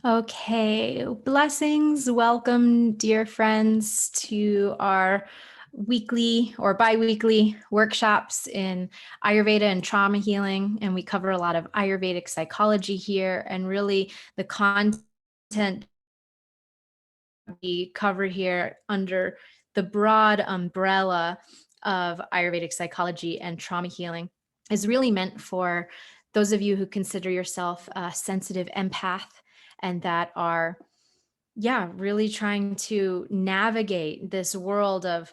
Okay, blessings. Welcome, dear friends, to our weekly or bi-weekly workshops in Ayurveda and trauma healing. And we cover a lot of Ayurvedic psychology here, and really the content we cover here under the broad umbrella of Ayurvedic psychology and trauma healing is really meant for those of you who consider yourself a sensitive empath and that are, really trying to navigate this world of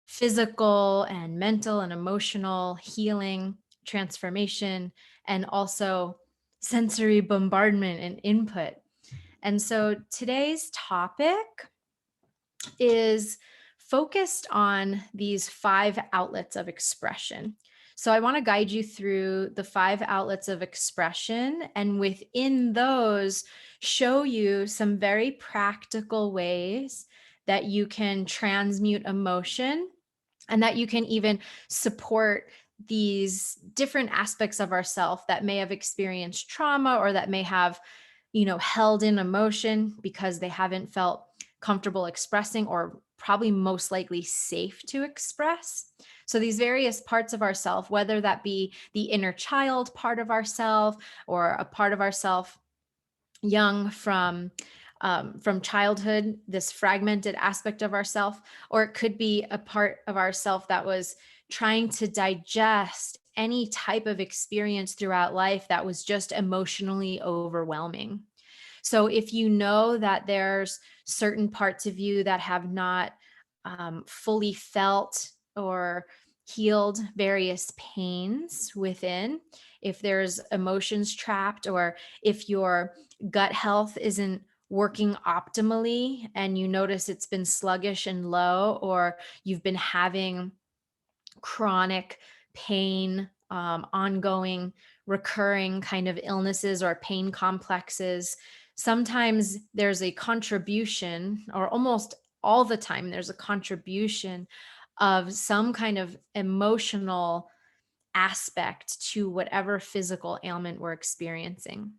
physical and mental and emotional healing, transformation, and also sensory bombardment and input. And so today's topic is focused on these 5 outlets of expression. So I want to guide you through the 5 outlets of expression, and within those, show you some very practical ways that you can transmute emotion and that you can even support these different aspects of ourself that may have experienced trauma or that may have, held in emotion because they haven't felt comfortable expressing or probably most likely safe to express. So these various parts of ourself, whether that be the inner child part of ourself or a part of ourself young from childhood, this fragmented aspect of ourself, or it could be a part of ourself that was trying to digest any type of experience throughout life that was just emotionally overwhelming. So if you know that there's certain parts of you that have not fully felt or healed various pains within, if there's emotions trapped, or if your gut health isn't working optimally and you notice it's been sluggish and low, or you've been having chronic pain, ongoing, recurring kind of illnesses or pain complexes, sometimes there's a contribution, or almost all the time, there's a contribution of some kind of emotional aspect to whatever physical ailment we're experiencing.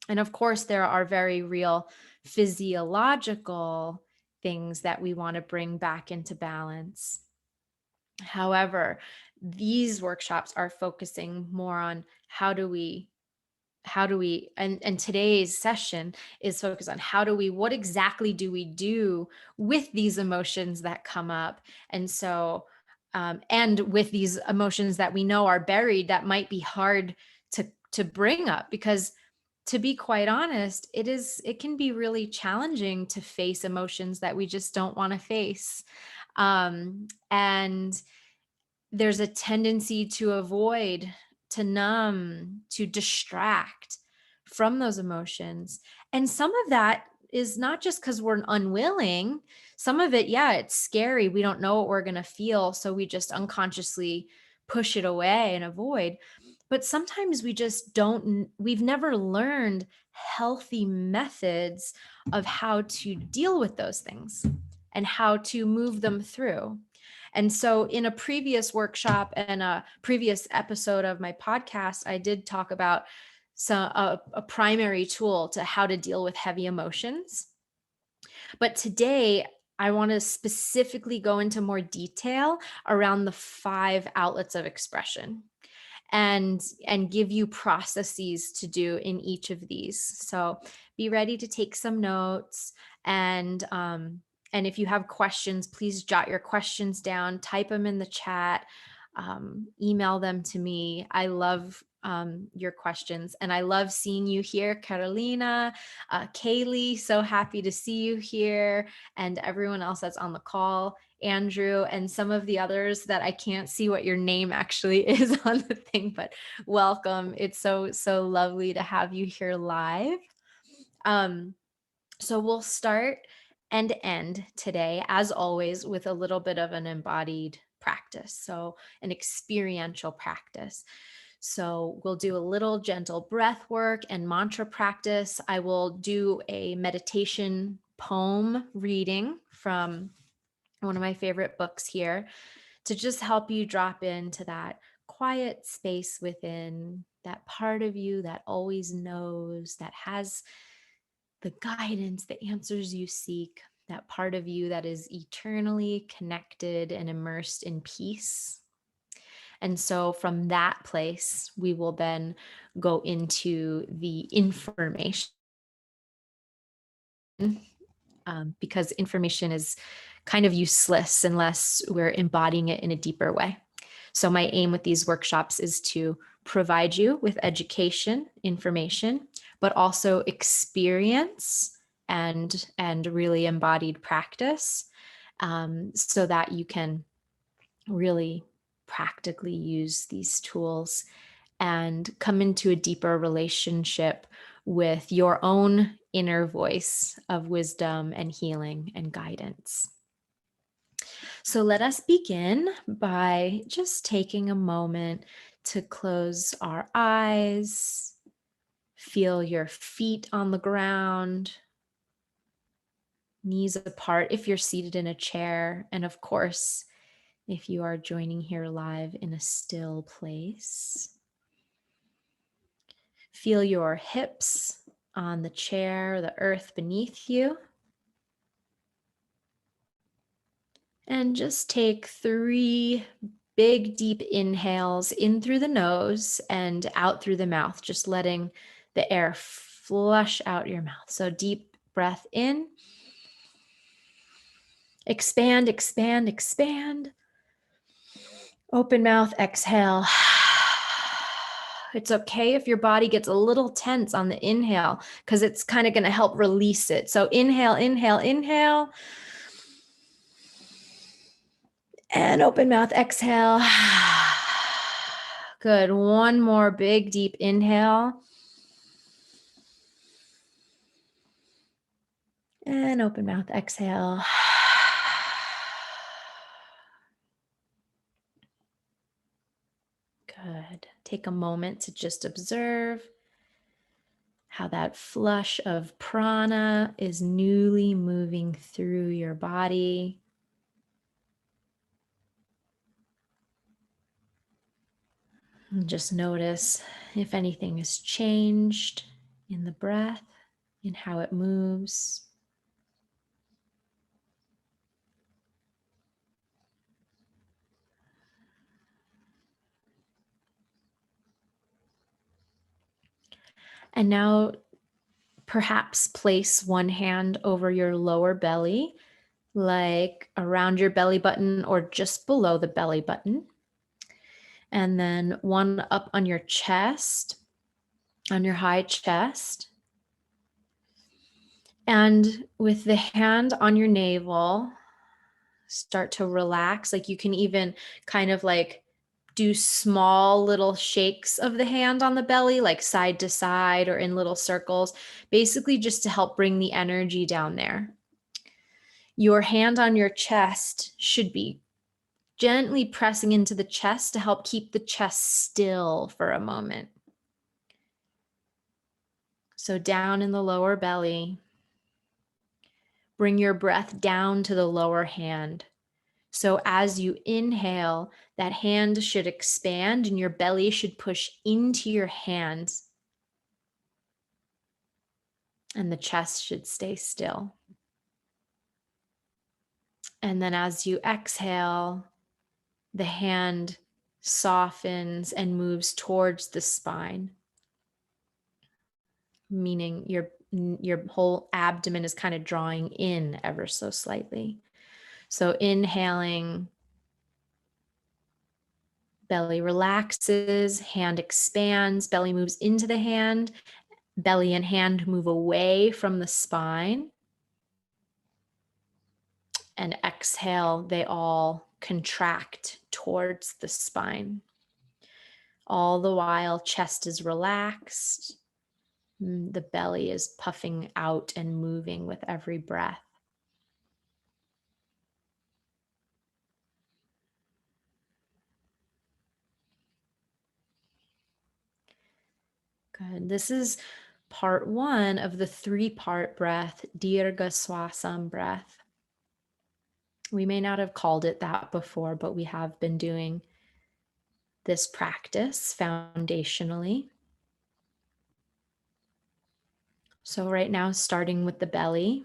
And of course, there are very real physiological things that we want to bring back into balance. However, these workshops are focusing more on and today's session is focused on what exactly do we do with these emotions that come up. And so and with these emotions that we know are buried, that might be hard to bring up, because to be quite honest, it can be really challenging to face emotions that we just don't want to face. And there's a tendency to avoid, to numb, to distract from those emotions. And some of that is not just because we're unwilling. Some of it, it's scary. We don't know what we're going to feel. So we just unconsciously push it away and avoid. But sometimes we've never learned healthy methods of how to deal with those things and how to move them through. And so in a previous workshop and a previous episode of my podcast, I did talk about a primary tool to how to deal with heavy emotions. But today, I want to specifically go into more detail around the 5 outlets of expression and give you processes to do in each of these. So be ready to take some notes, and if you have questions, please jot your questions down, type them in the chat, email them to me. I love your questions, and I love seeing you here, Carolina, Kaylee, so happy to see you here, and everyone else that's on the call, Andrew, and some of the others that I can't see what your name actually is on the thing, but welcome. It's so lovely to have you here live. So we'll start and end today, as always, with a little bit of an embodied practice, so an experiential practice. So we'll do a little gentle breath work and mantra practice. I will do a meditation poem reading from one of my favorite books here to just help you drop into that quiet space within, that part of you that always knows, that has the guidance, the answers you seek, that part of you that is eternally connected and immersed in peace. And so from that place, we will then go into the information, because information is kind of useless unless we're embodying it in a deeper way. So my aim with these workshops is to provide you with education, information, but also experience and really embodied practice, so that you can really practically use these tools and come into a deeper relationship with your own inner voice of wisdom and healing and guidance. So let us begin by just taking a moment to close our eyes, feel your feet on the ground, knees apart if you're seated in a chair, and of course, if you are joining here live in a still place. Feel your hips on the chair, the earth beneath you. And just take 3 big, deep inhales in through the nose and out through the mouth, just letting the air flush out your mouth. So deep breath in. Expand, expand, expand. Open mouth, exhale. It's okay if your body gets a little tense on the inhale, because it's kind of going to help release it. So inhale, inhale, inhale. And open mouth, exhale. Good. One more big, deep inhale. And open mouth, exhale. Good. Take a moment to just observe how that flush of prana is newly moving through your body. And just notice if anything has changed in the breath, in how it moves. And now perhaps place one hand over your lower belly, like around your belly button or just below the belly button. And then one up on your chest, on your high chest. And with the hand on your navel, start to relax. Like you can even kind of like do small little shakes of the hand on the belly, like side to side or in little circles, basically just to help bring the energy down there. Your hand on your chest should be gently pressing into the chest to help keep the chest still for a moment. So down in the lower belly, bring your breath down to the lower hand. So as you inhale, that hand should expand and your belly should push into your hands. And the chest should stay still. And then as you exhale, the hand softens and moves towards the spine, meaning your whole abdomen is kind of drawing in ever so slightly. So inhaling, belly relaxes, hand expands, belly moves into the hand, belly and hand move away from the spine. And exhale, they all contract towards the spine. All the while, chest is relaxed. The belly is puffing out and moving with every breath. Good. This is part 1 of the 3-part breath, Dirga Swasam breath. We may not have called it that before, but we have been doing this practice foundationally. So right now, starting with the belly,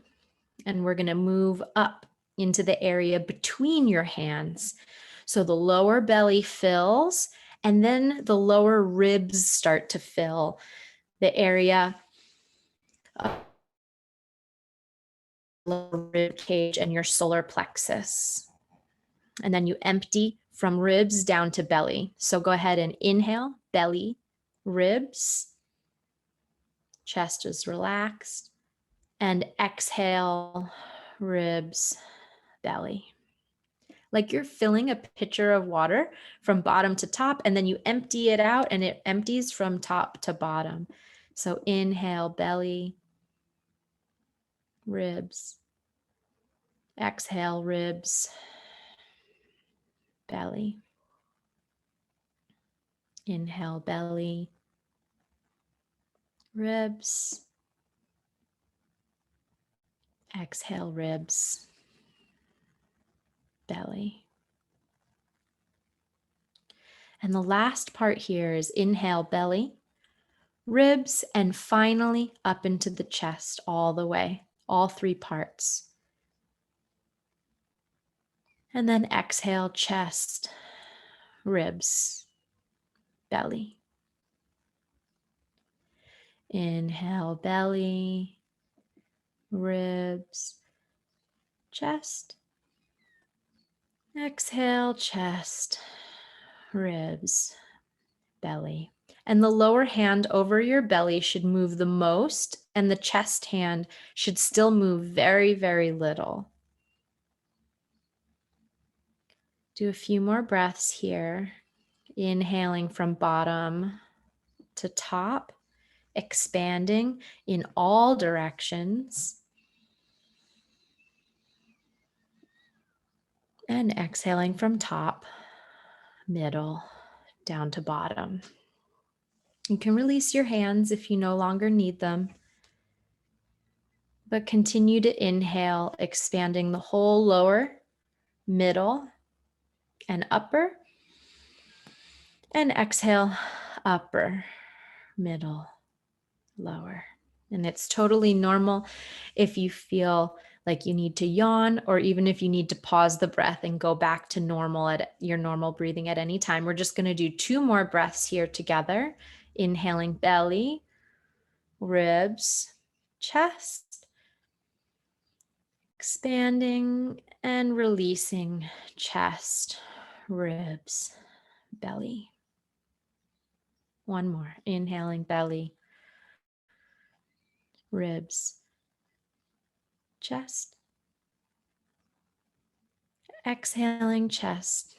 and we're going to move up into the area between your hands. So the lower belly fills, and then the lower ribs start to fill the area of the lower rib cage and your solar plexus. And then you empty from ribs down to belly. So go ahead and inhale, belly, ribs, chest is relaxed, and exhale, ribs, belly. Like you're filling a pitcher of water from bottom to top, and then you empty it out and it empties from top to bottom. So inhale, belly, ribs, exhale, ribs, belly. Inhale, belly, ribs, exhale, ribs, belly. And the last part here is inhale, belly, ribs, and finally up into the chest all the way, all three parts. And then exhale, chest, ribs, belly. Inhale, belly, ribs, chest. Exhale, chest, ribs, belly. And the lower hand over your belly should move the most, and the chest hand should still move very, very little. Do a few more breaths here. Inhaling from bottom to top, expanding in all directions. And exhaling from top, middle, down to bottom. You can release your hands if you no longer need them, but continue to inhale, expanding the whole lower, middle, and upper. And exhale, upper, middle, lower. And it's totally normal if you feel like you need to yawn, or even if you need to pause the breath and go back to normal at your normal breathing at any time. We're just going to do 2 more breaths here together. Inhaling belly, ribs, chest, expanding and releasing chest, ribs, belly. One more. Inhaling belly, ribs, chest. Exhaling chest,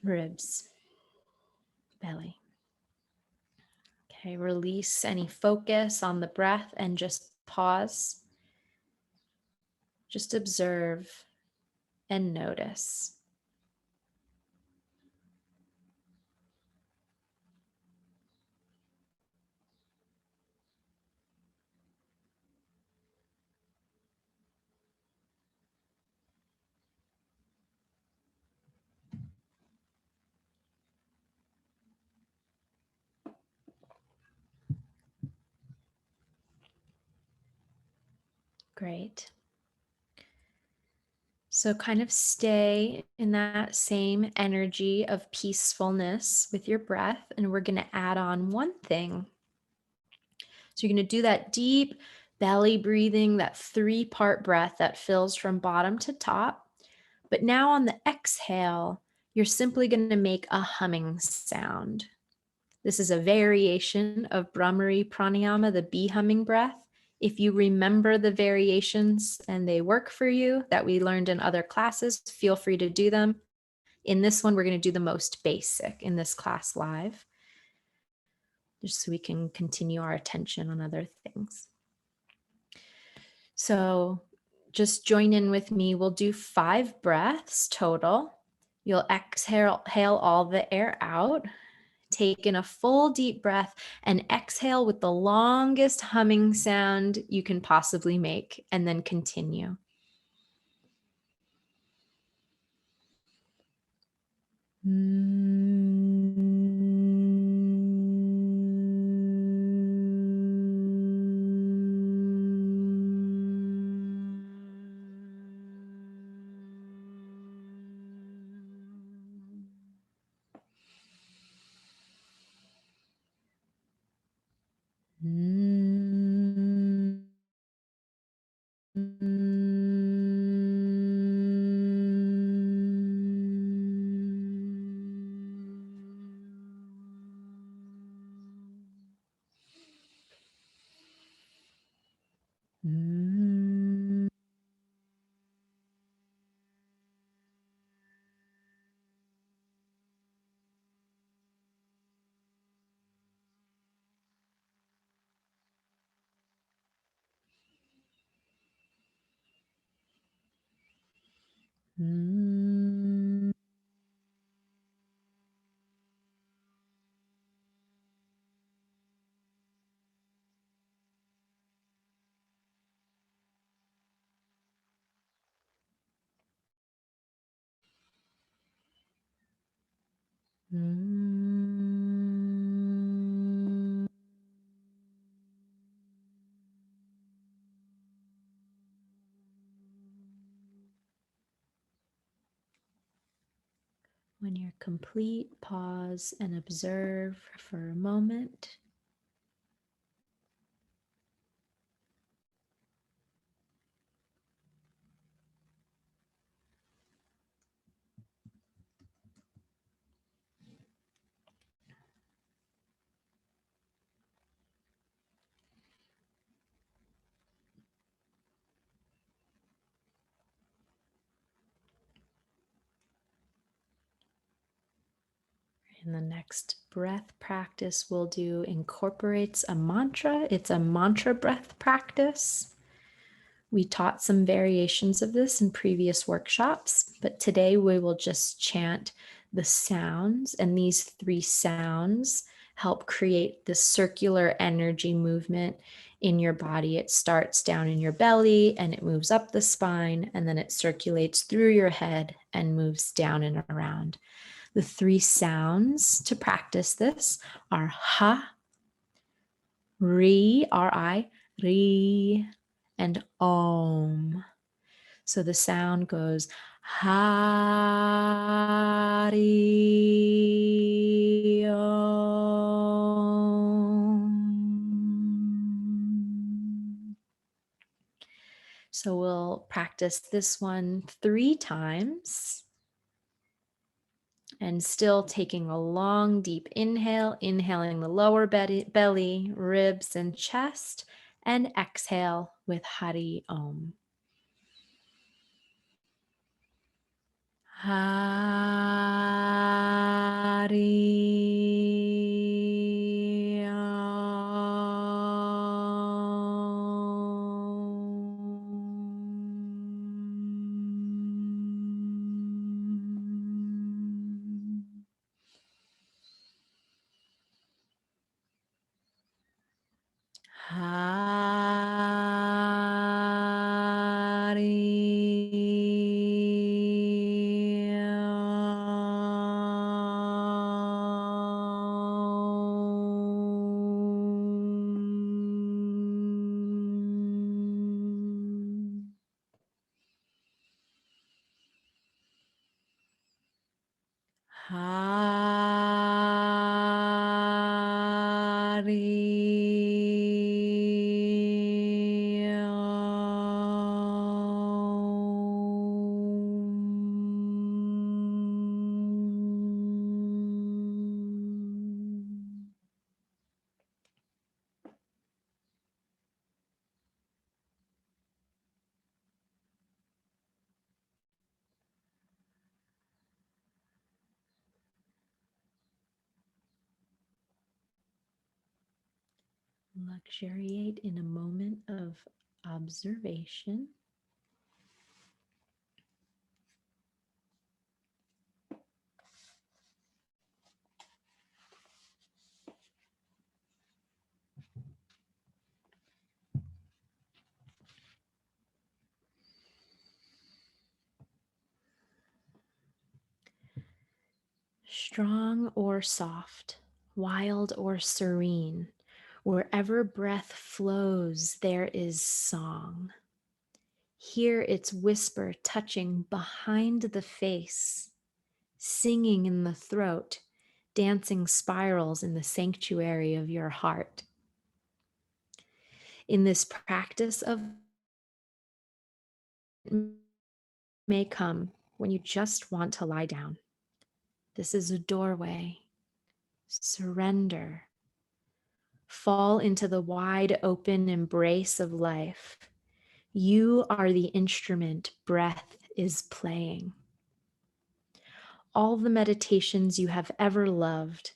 ribs, belly. Okay, release any focus on the breath and just pause. Just observe and notice. Great. So kind of stay in that same energy of peacefulness with your breath, and we're going to add on one thing. So you're going to do that deep belly breathing, that 3-part breath that fills from bottom to top. But now on the exhale, you're simply going to make a humming sound. This is a variation of Brahmary Pranayama, the bee humming breath. If you remember the variations and they work for you that we learned in other classes, feel free to do them. In this one, we're going to do the most basic in this class live, just so we can continue our attention on other things. So just join in with me. We'll do 5 breaths total. You'll exhale all the air out. Take in a full deep breath and exhale with the longest humming sound you can possibly make, and then continue. Mm. When you're complete, pause and observe for a moment. And the next breath practice we'll do incorporates a mantra. It's a mantra breath practice. We taught some variations of this in previous workshops, but today we will just chant the sounds, and these 3 sounds help create this circular energy movement in your body. It starts down in your belly and it moves up the spine, and then it circulates through your head and moves down and around. The 3 sounds to practice this are ha, ri, R-I, ri, and om. So the sound goes Hari Om. So we'll practice this one 3 times. And still taking a long, deep inhale, inhaling the lower belly, ribs, and chest, and exhale with Hari Om. Hari Om. Hari Om. Hari Om. Luxuriate in a moment of observation. Strong or soft, wild or serene, wherever breath flows, there is song. Hear its whisper touching behind the face, singing in the throat, dancing spirals in the sanctuary of your heart. In this practice of may come when you just want to lie down. This is a doorway. Surrender. Fall into the wide open embrace of life. You are the instrument breath is playing. All the meditations you have ever loved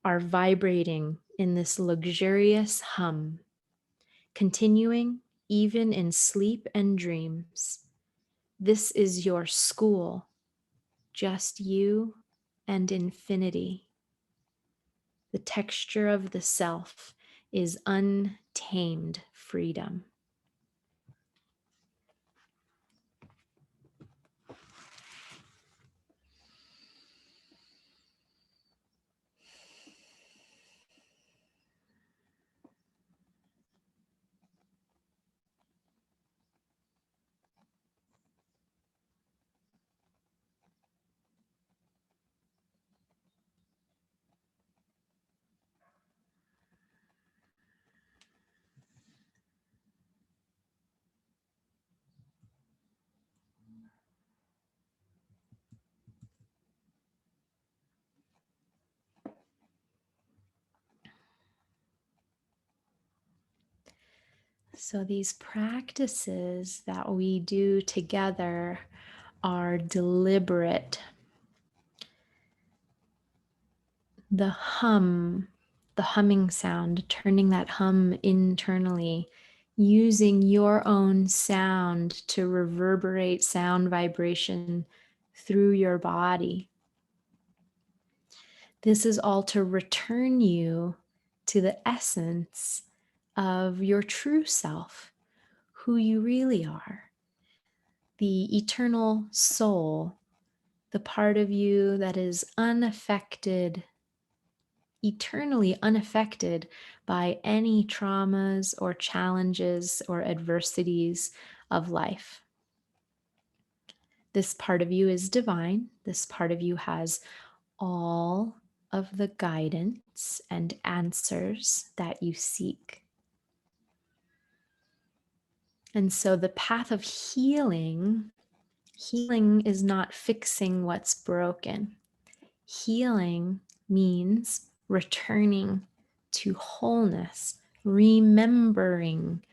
are vibrating in this luxurious hum, continuing even in sleep and dreams. This is your school, just you and infinity. The texture of the self is untamed freedom. So these practices that we do together are deliberate. The humming sound, turning that hum internally, using your own sound to reverberate sound vibration through your body. This is all to return you to the essence of your true self, who you really are, the eternal soul, the part of you that is unaffected, eternally unaffected by any traumas or challenges or adversities of life. This part of you is divine. This part of you has all of the guidance and answers that you seek. And so the path of healing is not fixing what's broken. Healing means returning to wholeness, remembering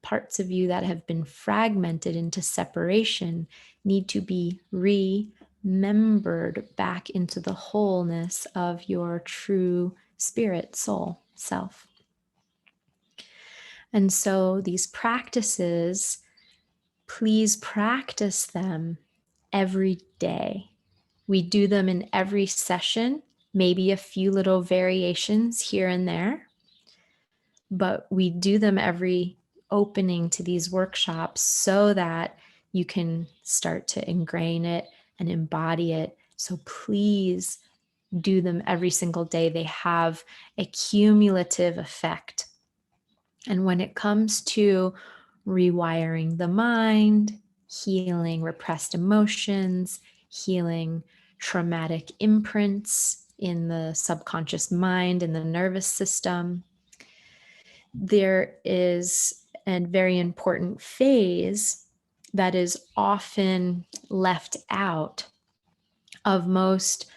parts of you that have been fragmented into separation need to be remembered back into the wholeness of your true spirit, soul, self. And so these practices, please practice them every day. We do them in every session, maybe a few little variations here and there, but we do them every opening to these workshops so that you can start to ingrain it and embody it. So please do them every single day. They have a cumulative effect. And when it comes to rewiring the mind, healing repressed emotions, healing traumatic imprints in the subconscious mind and the nervous system, there is a very important phase that is often left out of most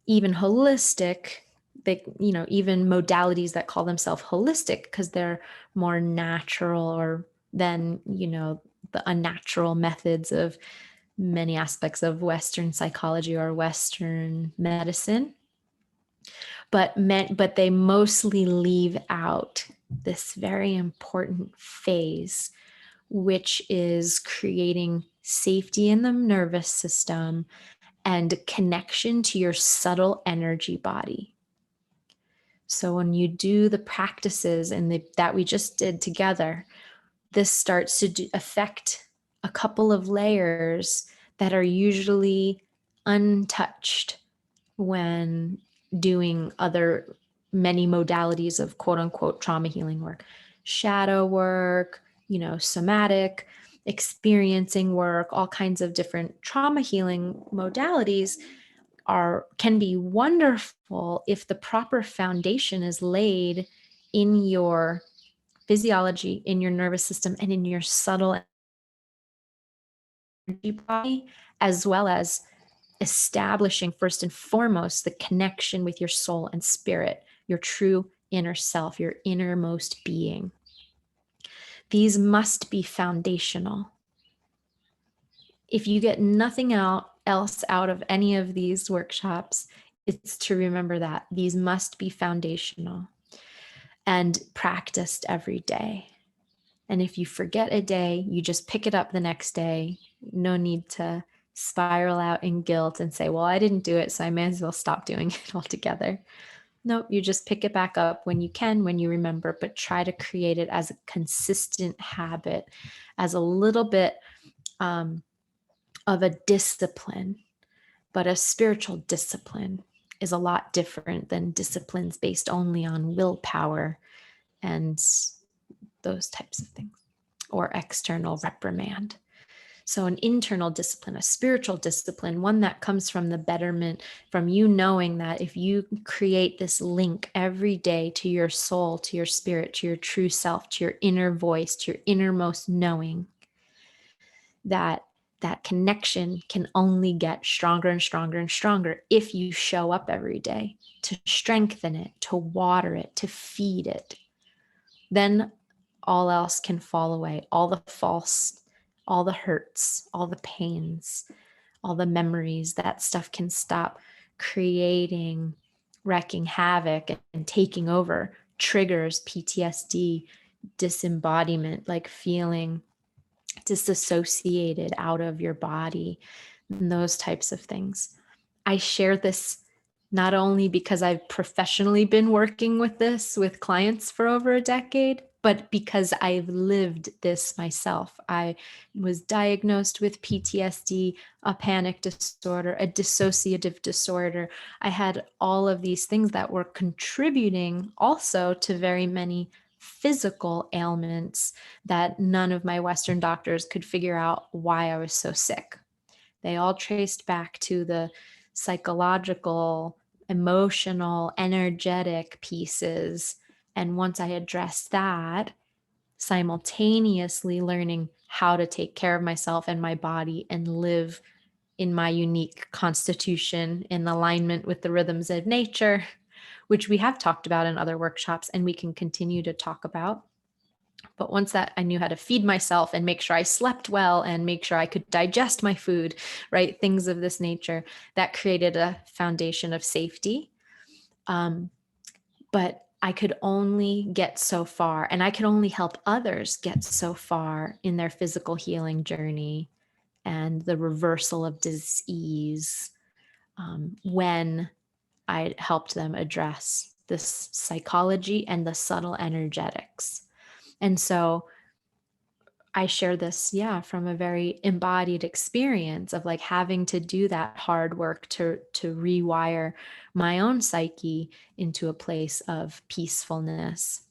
even holistic, even modalities that call themselves holistic because they're more natural or than, the unnatural methods of many aspects of Western psychology or Western medicine. But they mostly leave out this very important phase, which is creating safety in the nervous system and connection to your subtle energy body. So when you do the practices that we just did together, this starts to affect a couple of layers that are usually untouched when doing many modalities of quote unquote trauma healing work, shadow work, somatic experiencing work, all kinds of different trauma healing modalities can be wonderful if the proper foundation is laid in your physiology, in your nervous system, and in your subtle body, as well as establishing first and foremost the connection with your soul and spirit, your true inner self, your innermost being. These must be foundational. If you get nothing else out of any of these workshops, it's to remember that these must be foundational and practiced every day. And if you forget a day, you just pick it up the next day. No need to spiral out in guilt and say, well, I didn't do it, so I may as well stop doing it altogether. Nope, you just pick it back up when you can, when you remember, but try to create it as a consistent habit, as a little bit of a discipline. But a spiritual discipline is a lot different than disciplines based only on willpower and those types of things, or external reprimand. So an internal discipline, a spiritual discipline, one that comes from the betterment, from you knowing that if you create this link every day to your soul, to your spirit, to your true self, to your inner voice, to your innermost knowing, that connection can only get stronger and stronger and stronger if you show up every day to strengthen it, to water it, to feed it. Then all else can fall away. All the false, all the hurts, all the pains, all the memories, that stuff can stop creating, wreaking havoc and taking over, triggers PTSD, disembodiment, like feeling disassociated out of your body, and those types of things. I share this not only because I've professionally been working with this with clients for over a decade, but because I've lived this myself. I was diagnosed with PTSD, a panic disorder, a dissociative disorder. I had all of these things that were contributing also to very many physical ailments that none of my Western doctors could figure out why I was so sick. They all traced back to the psychological, emotional, energetic pieces. And once I addressed that, simultaneously learning how to take care of myself and my body and live in my unique constitution in alignment with the rhythms of nature, which we have talked about in other workshops and we can continue to talk about. But once that I knew how to feed myself and make sure I slept well and make sure I could digest my food, right? Things of this nature, that created a foundation of safety. But I could only get so far, and I could only help others get so far in their physical healing journey and the reversal of disease when I helped them address this psychology and the subtle energetics. And so I share this, from a very embodied experience of like having to do that hard work to rewire my own psyche into a place of peacefulness.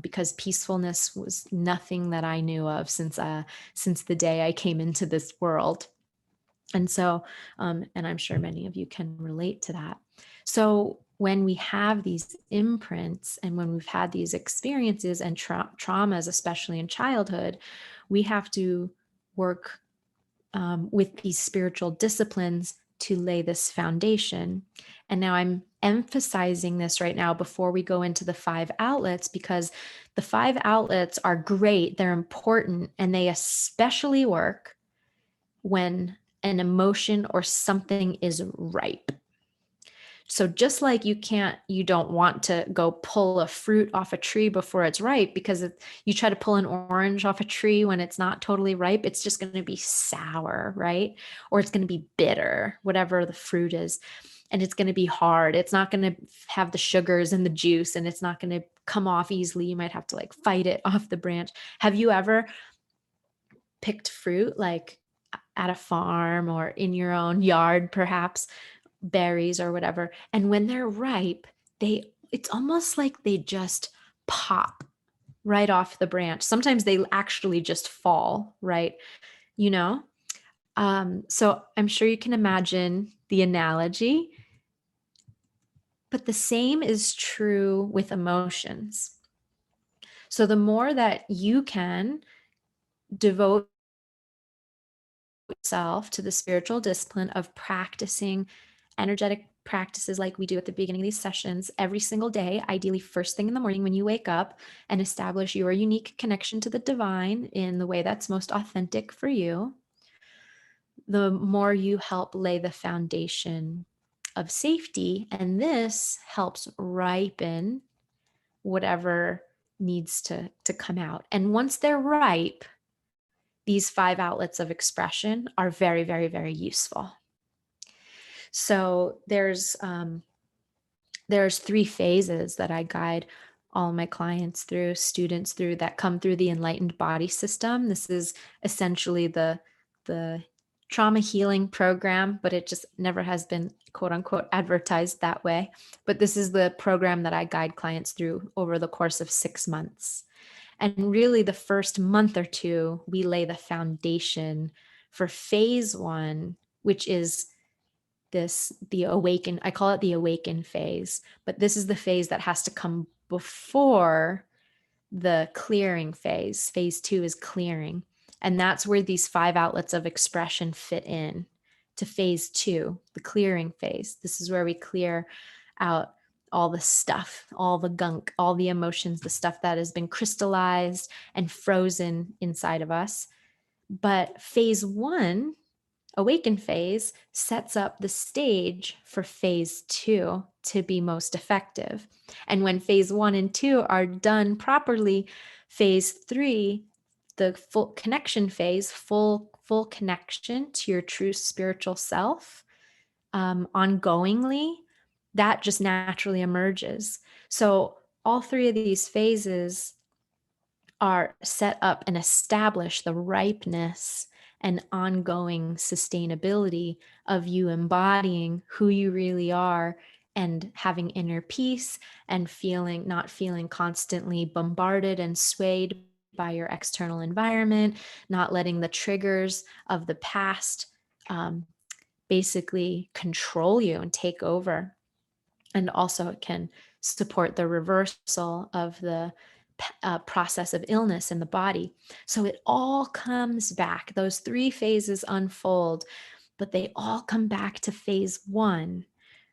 Because peacefulness was nothing that I knew of since the day I came into this world. And so, and I'm sure many of you can relate to that. So when we have these imprints and when we've had these experiences and traumas, especially in childhood, we have to work with these spiritual disciplines to lay this foundation. And now I'm emphasizing this right now before we go into the 5 outlets, because the 5 outlets are great, they're important, and they especially work when an emotion or something is ripe. So just like you don't want to go pull a fruit off a tree before it's ripe, because if you try to pull an orange off a tree when it's not totally ripe, it's just going to be sour, right? Or it's going to be bitter, whatever the fruit is. And it's going to be hard. It's not going to have the sugars and the juice, and it's not going to come off easily. You might have to like fight it off the branch. Have you ever picked fruit like at a farm or in your own yard, perhaps berries or whatever, and when they're ripe, it's almost like they just pop right off the branch. Sometimes they actually just fall, right? you know so I'm sure you can imagine the analogy, but the same is true with emotions. So the more that you can devote yourself to the spiritual discipline of practicing energetic practices like we do at the beginning of these sessions every single day, ideally first thing in the morning when you wake up, and establish your unique connection to the divine in the way that's most authentic for you, the more you help lay the foundation of safety. And this helps ripen whatever needs to come out. And once they're ripe, these 5 outlets of expression are very, very, very useful. So there's 3 phases that I guide all my clients through, students through, that come through the enlightened body system. This is essentially the trauma healing program, but it just never has been quote unquote advertised that way. But this is the program that I guide clients through over the course of 6 months. And really the first month or two, we lay the foundation for phase 1, which is the awaken, I call it the awaken phase, but this is the phase that has to come before the clearing phase. Phase 2 is clearing. And that's where these 5 outlets of expression fit in to phase 2, the clearing phase. This is where we clear out all the stuff, all the gunk, all the emotions, the stuff that has been crystallized and frozen inside of us. But phase 1, awaken phase, sets up the stage for phase 2 to be most effective. And when phase 1 and 2 are done properly, phase 3, the full connection phase, full connection to your true spiritual self, ongoingly, that just naturally emerges. So all 3 of these phases are set up and establish the ripeness and ongoing sustainability of you embodying who you really are and having inner peace and not feeling constantly bombarded and swayed by your external environment, not letting the triggers of the past basically control you and take over. And also it can support the reversal of the process of illness in the body. So it all comes back. Those 3 phases unfold, but they all come back to phase 1,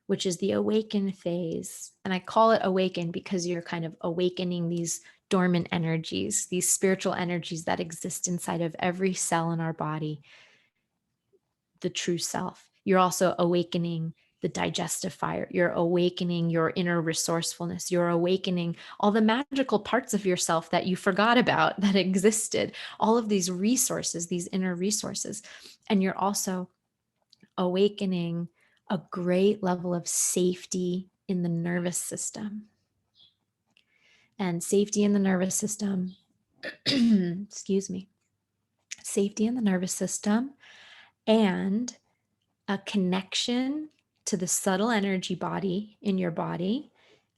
which is the awaken phase. And I call it awaken because you're kind of awakening these dormant energies, these spiritual energies that exist inside of every cell in our body, the true self. You're also awakening the digestive fire. You're awakening your inner resourcefulness. You're awakening all the magical parts of yourself that you forgot about that existed, all of these resources, these inner resources. And you're also awakening a great level of safety in the nervous system. And safety in the nervous system, excuse me, safety in the nervous system and a connection to the subtle energy body in your body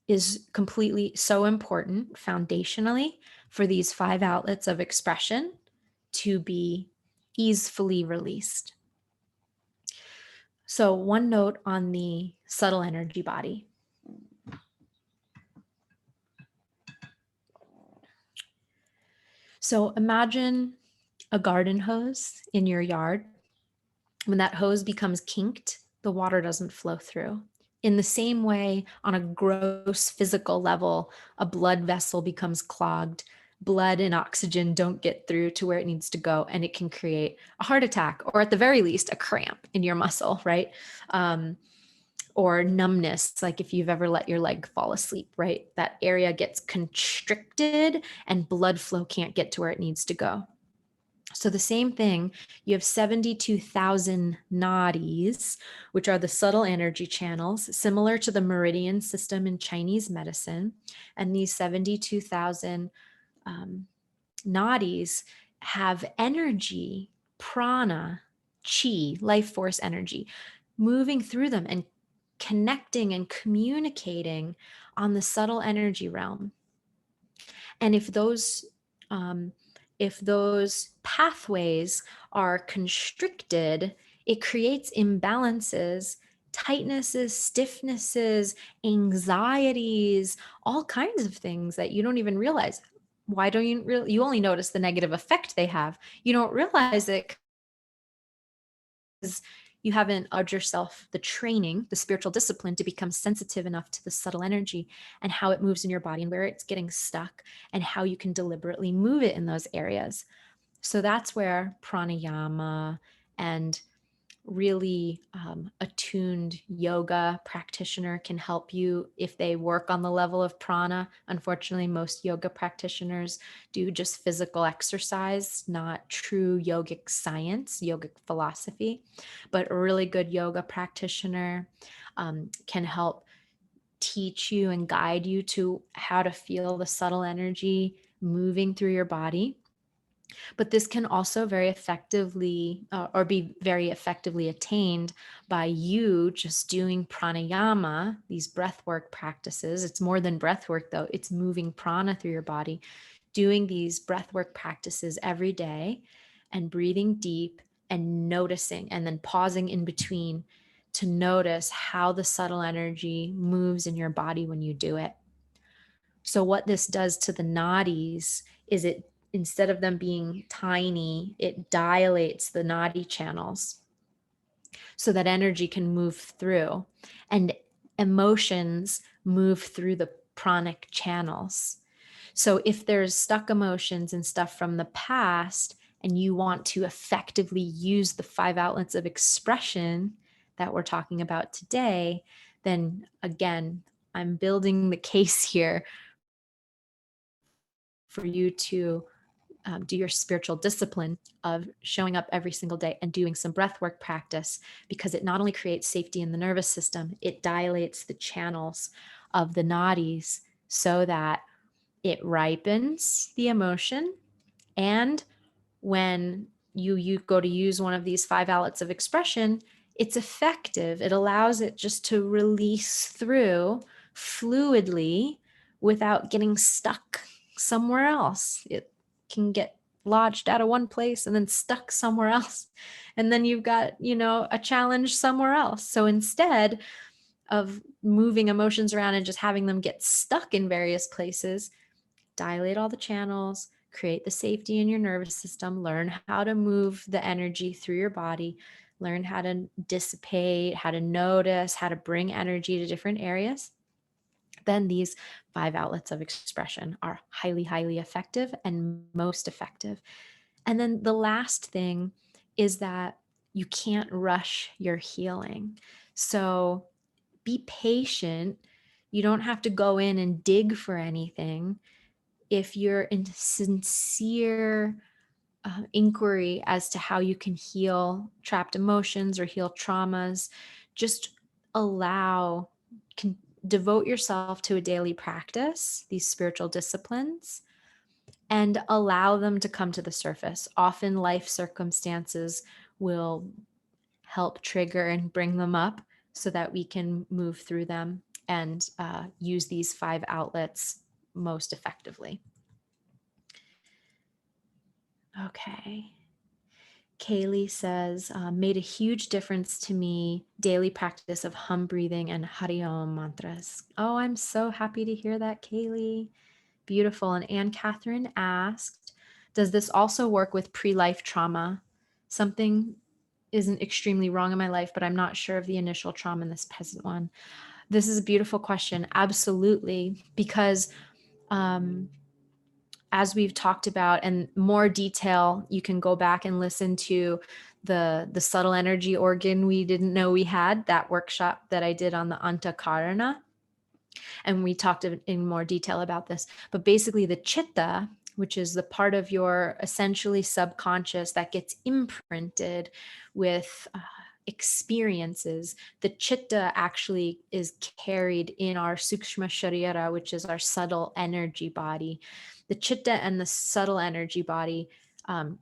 is completely so important foundationally for these 5 outlets of expression to be easily released. So one note on the subtle energy body. So imagine a garden hose in your yard. When that hose becomes kinked, the water doesn't flow through. In the same way, on a gross physical level, a blood vessel becomes clogged. Blood and oxygen don't get through to where it needs to go, and it can create a heart attack, or at the very least, a cramp in your muscle, right? Or numbness, like if you've ever let your leg fall asleep, right? That area gets constricted and blood flow can't get to where it needs to go. So the same thing, you have 72,000 nadis, which are the subtle energy channels, similar to the meridian system in Chinese medicine. And these 72,000 nadis have energy, prana, chi, life force energy, moving through them and connecting and communicating on the subtle energy realm. And if those pathways are constricted, it creates imbalances, tightnesses, stiffnesses, anxieties, all kinds of things that you don't even realize. Why don't you only notice the negative effect they have? You don't realize it you haven't allowed yourself the training, the spiritual discipline to become sensitive enough to the subtle energy and how it moves in your body and where it's getting stuck and how you can deliberately move it in those areas. So that's where pranayama and really attuned yoga practitioner can help you if they work on the level of prana. Unfortunately, most yoga practitioners do just physical exercise, not true yogic science, yogic philosophy. But a really good yoga practitioner can help teach you and guide you to how to feel the subtle energy moving through your body. But this can also very effectively or be very effectively attained by you just doing pranayama, these breath work practices. It's more than breath work, though. It's moving prana through your body, doing these breath work practices every day and breathing deep and noticing and then pausing in between to notice how the subtle energy moves in your body when you do it. So what this does to the nadis is it, instead of them being tiny, it dilates the nadi channels so that energy can move through and emotions move through the pranic channels. So if there's stuck emotions and stuff from the past and you want to effectively use the 5 outlets of expression that we're talking about today, then again, I'm building the case here for you to do your spiritual discipline of showing up every single day and doing some breath work practice, because it not only creates safety in the nervous system, it dilates the channels of the nadis so that it ripens the emotion. And when you go to use one of these 5 outlets of expression, it's effective. It allows it just to release through fluidly without getting stuck somewhere else. It can get lodged out of one place and then stuck somewhere else. And then you've got, a challenge somewhere else. So instead of moving emotions around and just having them get stuck in various places, dilate all the channels, create the safety in your nervous system, learn how to move the energy through your body, learn how to dissipate, how to notice, how to bring energy to different areas. Then these 5 outlets of expression are highly, highly effective and most effective. And then the last thing is that you can't rush your healing. So be patient. You don't have to go in and dig for anything. If you're in sincere inquiry as to how you can heal trapped emotions or heal traumas, just allow, can devote yourself to a daily practice, these spiritual disciplines, and allow them to come to the surface. Often life circumstances will help trigger and bring them up so that we can move through them and use these 5 outlets most effectively. Okay. Kaylee says, made a huge difference to me, daily practice of hum breathing and Hari Om mantras. Oh, I'm so happy to hear that, Kaylee. Beautiful. And Anne Catherine asked, does this also work with pre-life trauma? Something isn't extremely wrong in my life, but I'm not sure of the initial trauma in this present one. This is a beautiful question. Absolutely. Because as we've talked about, and more detail, you can go back and listen to the subtle energy organ we didn't know we had, that workshop that I did on the Antakarana. And we talked in more detail about this. But basically the chitta, which is the part of your essentially subconscious that gets imprinted with experiences, the chitta actually is carried in our sukshma sharira, which is our subtle energy body. The chitta and the subtle energy body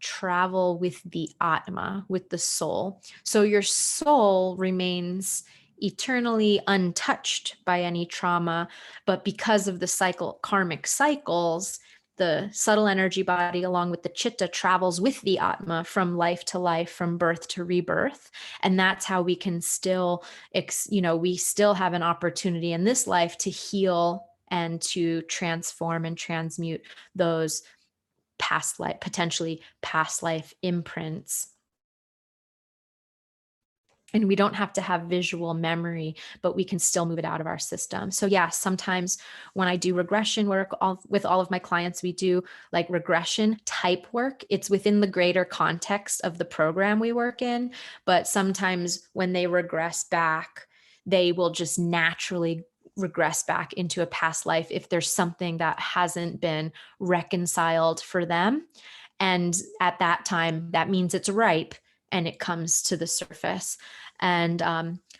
travel with the atma, with the soul. So your soul remains eternally untouched by any trauma, but because of the karmic cycles, the subtle energy body along with the chitta travels with the atma from life to life, from birth to rebirth. And that's how we can still, we still have an opportunity in this life to heal and to transform and transmute those potentially past life imprints. And we don't have to have visual memory, but we can still move it out of our system. So yeah, sometimes when I do regression work with all of my clients, we do like regression type work. It's within the greater context of the program we work in. But sometimes when they regress back, they will just naturally regress back into a past life if there's something that hasn't been reconciled for them. And at that time, that means it's ripe and it comes to the surface. And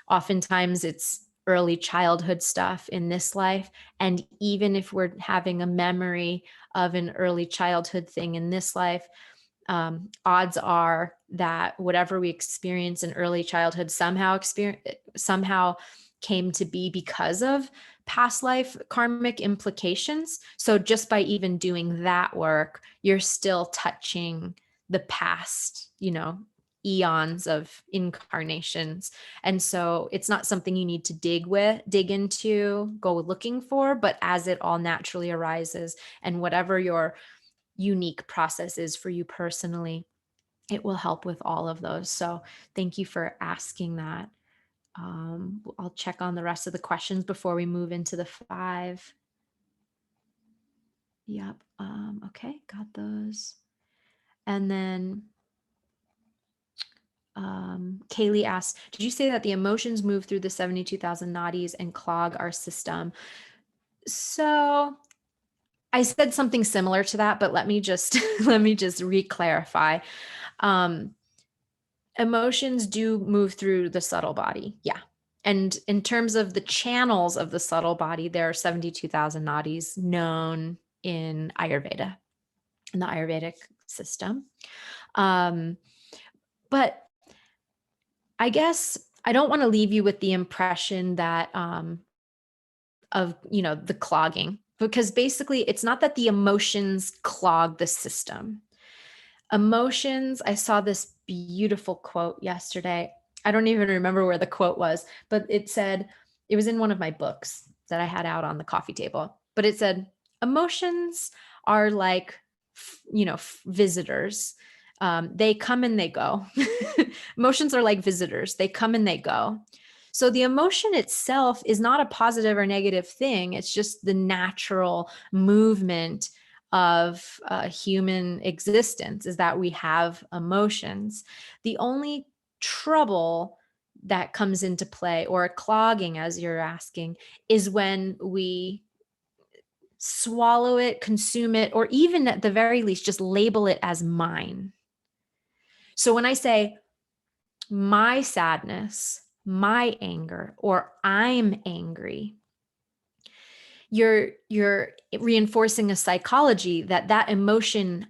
oftentimes it's early childhood stuff in this life. And even if we're having a memory of an early childhood thing in this life, odds are that whatever we experience in early childhood somehow came to be because of past life karmic implications. So just by even doing that work, you're still touching the past, eons of incarnations. And so it's not something you need to dig into, go looking for, but as it all naturally arises and whatever your unique process is for you personally, it will help with all of those. So thank you for asking that. I'll check on the rest of the questions before we move into the 5. Yep. Okay, got those. And then Kaylee asks, did you say that the emotions move through the 72,000 nadis and clog our system? So I said something similar to that, but let me just re-clarify. Emotions do move through the subtle body. Yeah. And in terms of the channels of the subtle body, there are 72,000 nadis known in Ayurveda, in the Ayurvedic system. But I guess I don't want to leave you with the impression that of, the clogging, because basically it's not that the emotions clog the system. Emotions, I saw this beautiful quote yesterday. I don't even remember where the quote was, but it was in one of my books that I had out on the coffee table. But it said, emotions are like, visitors. They come and they go. Emotions are like visitors. They come and they go. So the emotion itself is not a positive or negative thing. It's just the natural movement of human existence, is that we have emotions. The only trouble that comes into play, or clogging as you're asking, is when we swallow it, consume it, or even at the very least just label it as mine. So when I say my sadness, my anger, or I'm angry, you're reinforcing a psychology that emotion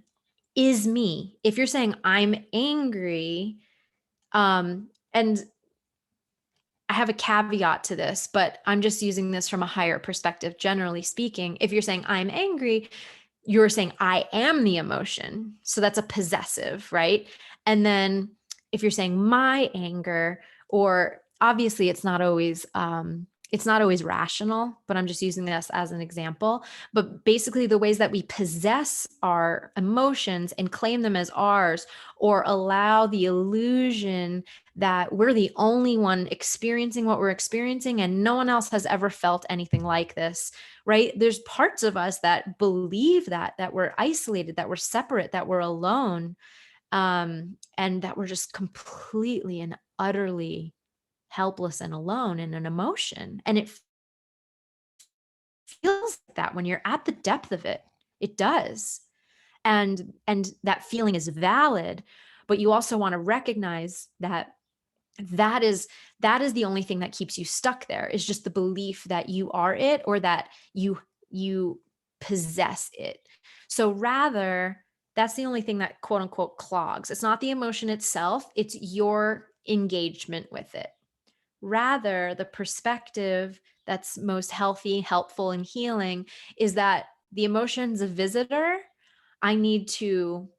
is me. If you're saying I'm angry, and I have a caveat to this, but I'm just using this from a higher perspective. Generally speaking, if you're saying I'm angry, you're saying I am the emotion. So that's a possessive, right? And then if you're saying my anger, or obviously it's not always rational, but I'm just using this as an example. But basically the ways that we possess our emotions and claim them as ours, or allow the illusion that we're the only one experiencing what we're experiencing and no one else has ever felt anything like this, right? There's parts of us that believe that we're isolated, that we're separate, that we're alone, and that we're just completely and utterly helpless and alone in an emotion. And it feels like that when you're at the depth of it. It does. And that feeling is valid, but you also want to recognize that is the only thing that keeps you stuck there, is just the belief that you are it, or that you possess it. So rather, that's the only thing that quote unquote clogs. It's not the emotion itself, it's your engagement with it. Rather, the perspective that's most healthy, helpful, and healing is that the emotion's a visitor. I need to,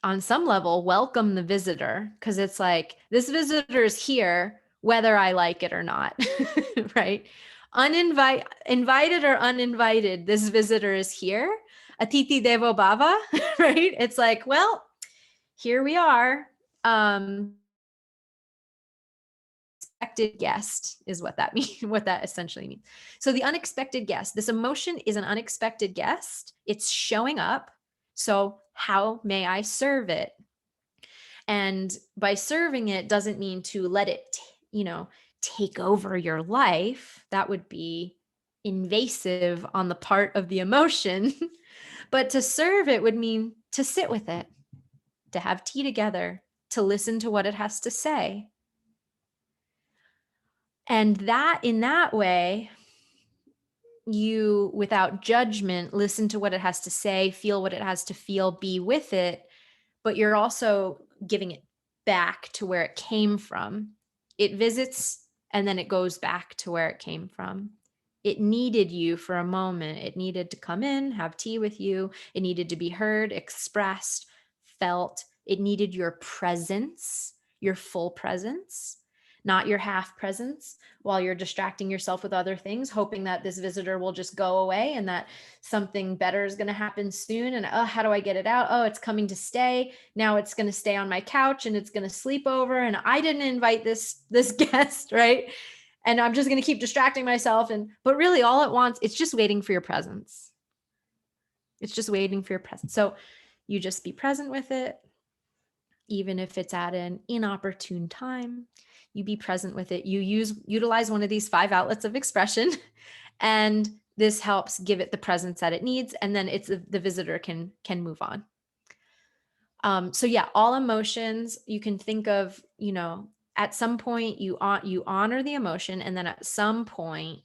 on some level, welcome the visitor, because it's like, this visitor is here whether I like it or not. Right? Invited or uninvited, this visitor is here. Atiti Devo Bhava. Right? It's like, well, here we are. guest is what that means, what that essentially means. So the unexpected guest, this emotion is an unexpected guest. It's showing up. So how may I serve it? And by serving it doesn't mean to let it, take over your life. That would be invasive on the part of the emotion. But to serve it would mean to sit with it, to have tea together, to listen to what it has to say. And that in that way, you, without judgment, listen to what it has to say, feel what it has to feel, be with it, but you're also giving it back to where it came from. It visits and then it goes back to where it came from. It needed you for a moment. It needed to come in, have tea with you. It needed to be heard, expressed, felt. It needed your presence, your full presence, not your half presence while you're distracting yourself with other things, hoping that this visitor will just go away and that something better is going to happen soon. And how do I get it out? Oh, it's coming to stay. Now it's going to stay on my couch and it's going to sleep over. And I didn't invite this guest, right? And I'm just going to keep distracting myself. But really all it wants, it's just waiting for your presence. It's just waiting for your presence. So you just be present with it, even if it's at an inopportune time. You be present with it. You utilize one of these 5 outlets of expression, and this helps give it the presence that it needs, and then it's the visitor can move on. So yeah, all emotions you can think of, at some point you honor the emotion, and then at some point,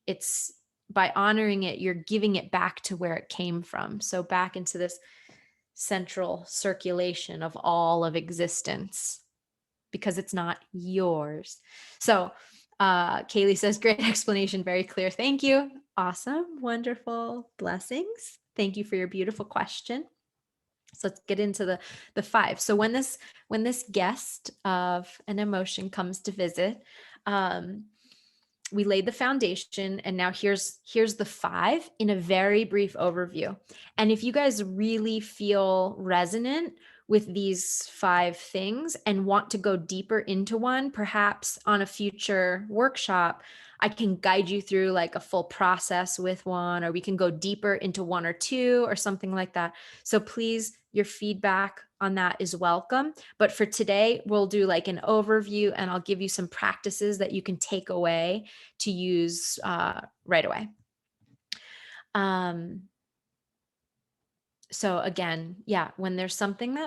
it's by honoring it, you're giving it back to where it came from. So back into this central circulation of all of existence, because it's not yours. So Kaylee says, great explanation, very clear. Thank you. Awesome. Wonderful. Blessings. Thank you for your beautiful question. So let's get into the 5. So when this guest of an emotion comes to visit, we laid the foundation, and now here's the 5 in a very brief overview. And if you guys really feel resonant with these 5 things and want to go deeper into one, perhaps on a future workshop, I can guide you through like a full process with one, or we can go deeper into 1 or 2 or something like that. So please, your feedback on that is welcome. But for today, we'll do like an overview, and I'll give you some practices that you can take away to use right away. So again, yeah, when there's something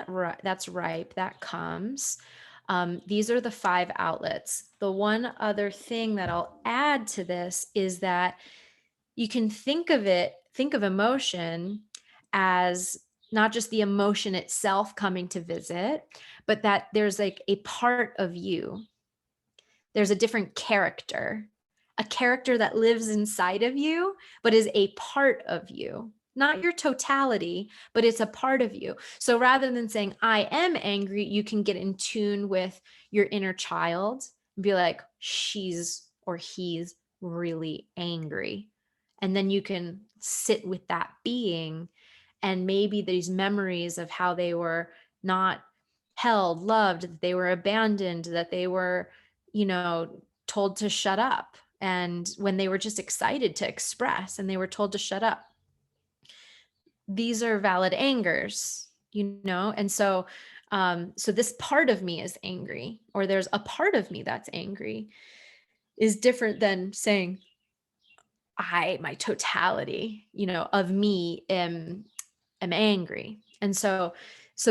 that's ripe, that comes, these are the 5 outlets. The one other thing that I'll add to this is that you can think of emotion as not just the emotion itself coming to visit, but that there's like a part of you. There's a different character, a character that lives inside of you, but is a part of you. Not your totality, but it's a part of you. So rather than saying, I am angry, you can get in tune with your inner child and be like, she's or he's really angry. And then you can sit with that being, and maybe these memories of how they were not held, loved, that they were abandoned, that they were, told to shut up. And when they were just excited to express and they were told to shut up, these are valid angers, And so, so this part of me is angry, or there's a part of me that's angry, is different than saying my totality, of me am angry. And so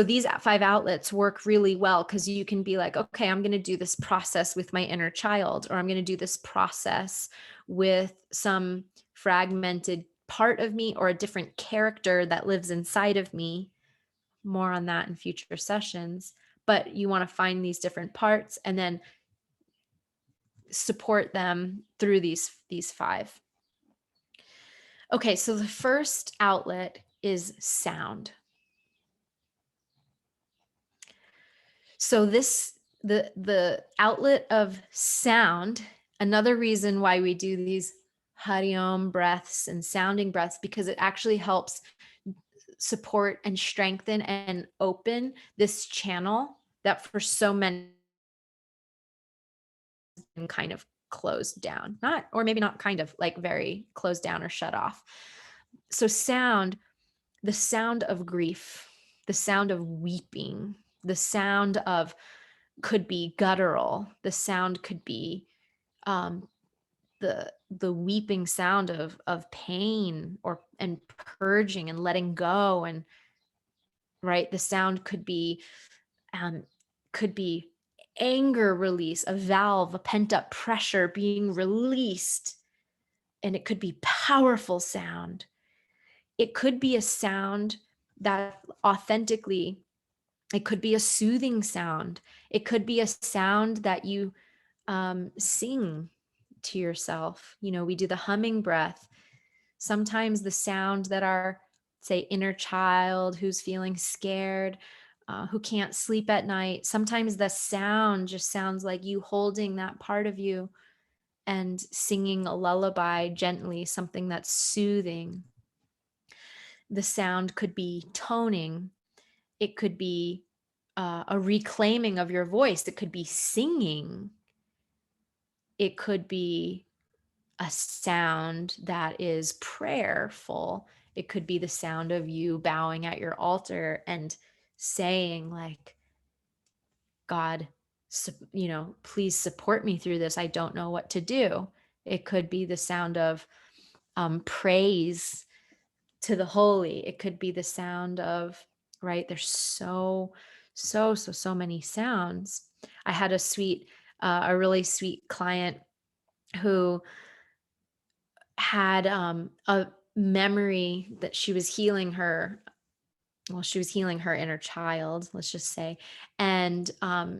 these 5 outlets work really well, because you can be like, okay, I'm going to do this process with my inner child, or I'm going to do this process with some fragmented part of me or a different character that lives inside of me. More on that in future sessions. But you want to find these different parts and then support them through these 5. Okay, so the first outlet is sound. So the outlet of sound, another reason why we do these Hari Om breaths and sounding breaths, because it actually helps support and strengthen and open this channel that for so many kind of closed down, not, or maybe not kind of, like very closed down or shut off. So sound, the sound of grief, the sound of weeping, the sound of, could be guttural, the sound could be um, the weeping sound of pain, or and purging and letting go, and right, the sound um could be anger release, a valve, a pent up pressure being released, and it could be powerful sound. It could be a sound that authentically, it could be a soothing sound. It could be a sound that you sing to yourself. We do the humming breath. Sometimes the sound that our, say, inner child who's feeling scared, who can't sleep at night, sometimes the sound just sounds like you holding that part of you and singing a lullaby gently, something that's soothing. The sound could be toning. It could be a reclaiming of your voice. It could be singing. It could be a sound that is prayerful. It could be the sound of you bowing at your altar and saying, like, God, please support me through this. I don't know what to do. It could be the sound of praise to the holy. It could be the sound of, right? There's so many sounds. I had a really sweet client who had a memory that she was healing her, well, she was healing her inner child, let's just say. And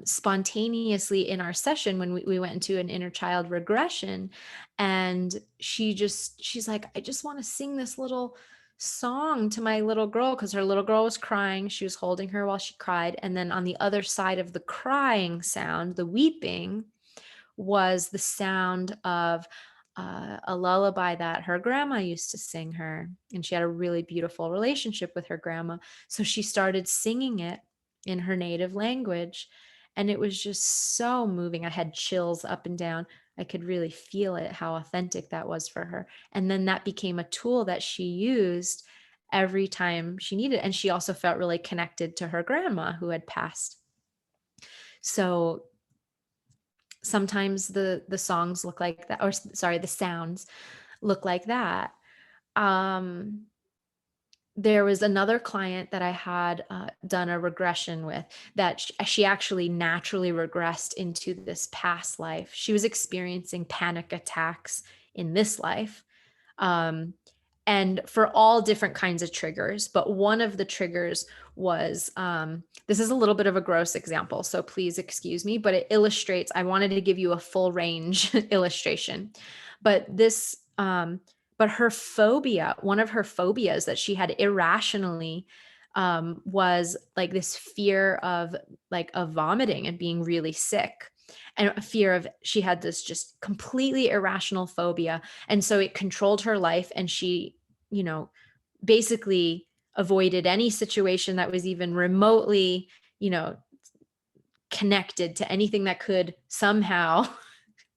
spontaneously in our session, when we went into an inner child regression, and she's like, I just want to sing this little song to my little girl, because her little girl was crying. She was holding her while she cried. And then on the other side of the crying sound, the weeping, was the sound of a lullaby that her grandma used to sing her. And she had a really beautiful relationship with her grandma. So she started singing it in her native language. And it was just so moving. I had chills up and down. I could really feel it, how authentic that was for her. And then that became a tool that she used every time she needed. And she also felt really connected to her grandma who had passed. So sometimes the songs look like that, or sorry, the sounds look like that. There was another client that I had done a regression with, that she actually naturally regressed into this past life. She was experiencing panic attacks in this life, and for all different kinds of triggers. But one of the triggers was, this is a little bit of a gross example, so please excuse me, but it illustrates, I wanted to give you a full range illustration. But but her phobia, one of her phobias that she had irrationally, was like this fear of, like, of vomiting and being really sick, and a fear of, she had this just completely irrational phobia. And so it controlled her life, and she, you know, basically avoided any situation that was even remotely, you know, connected to anything that could somehow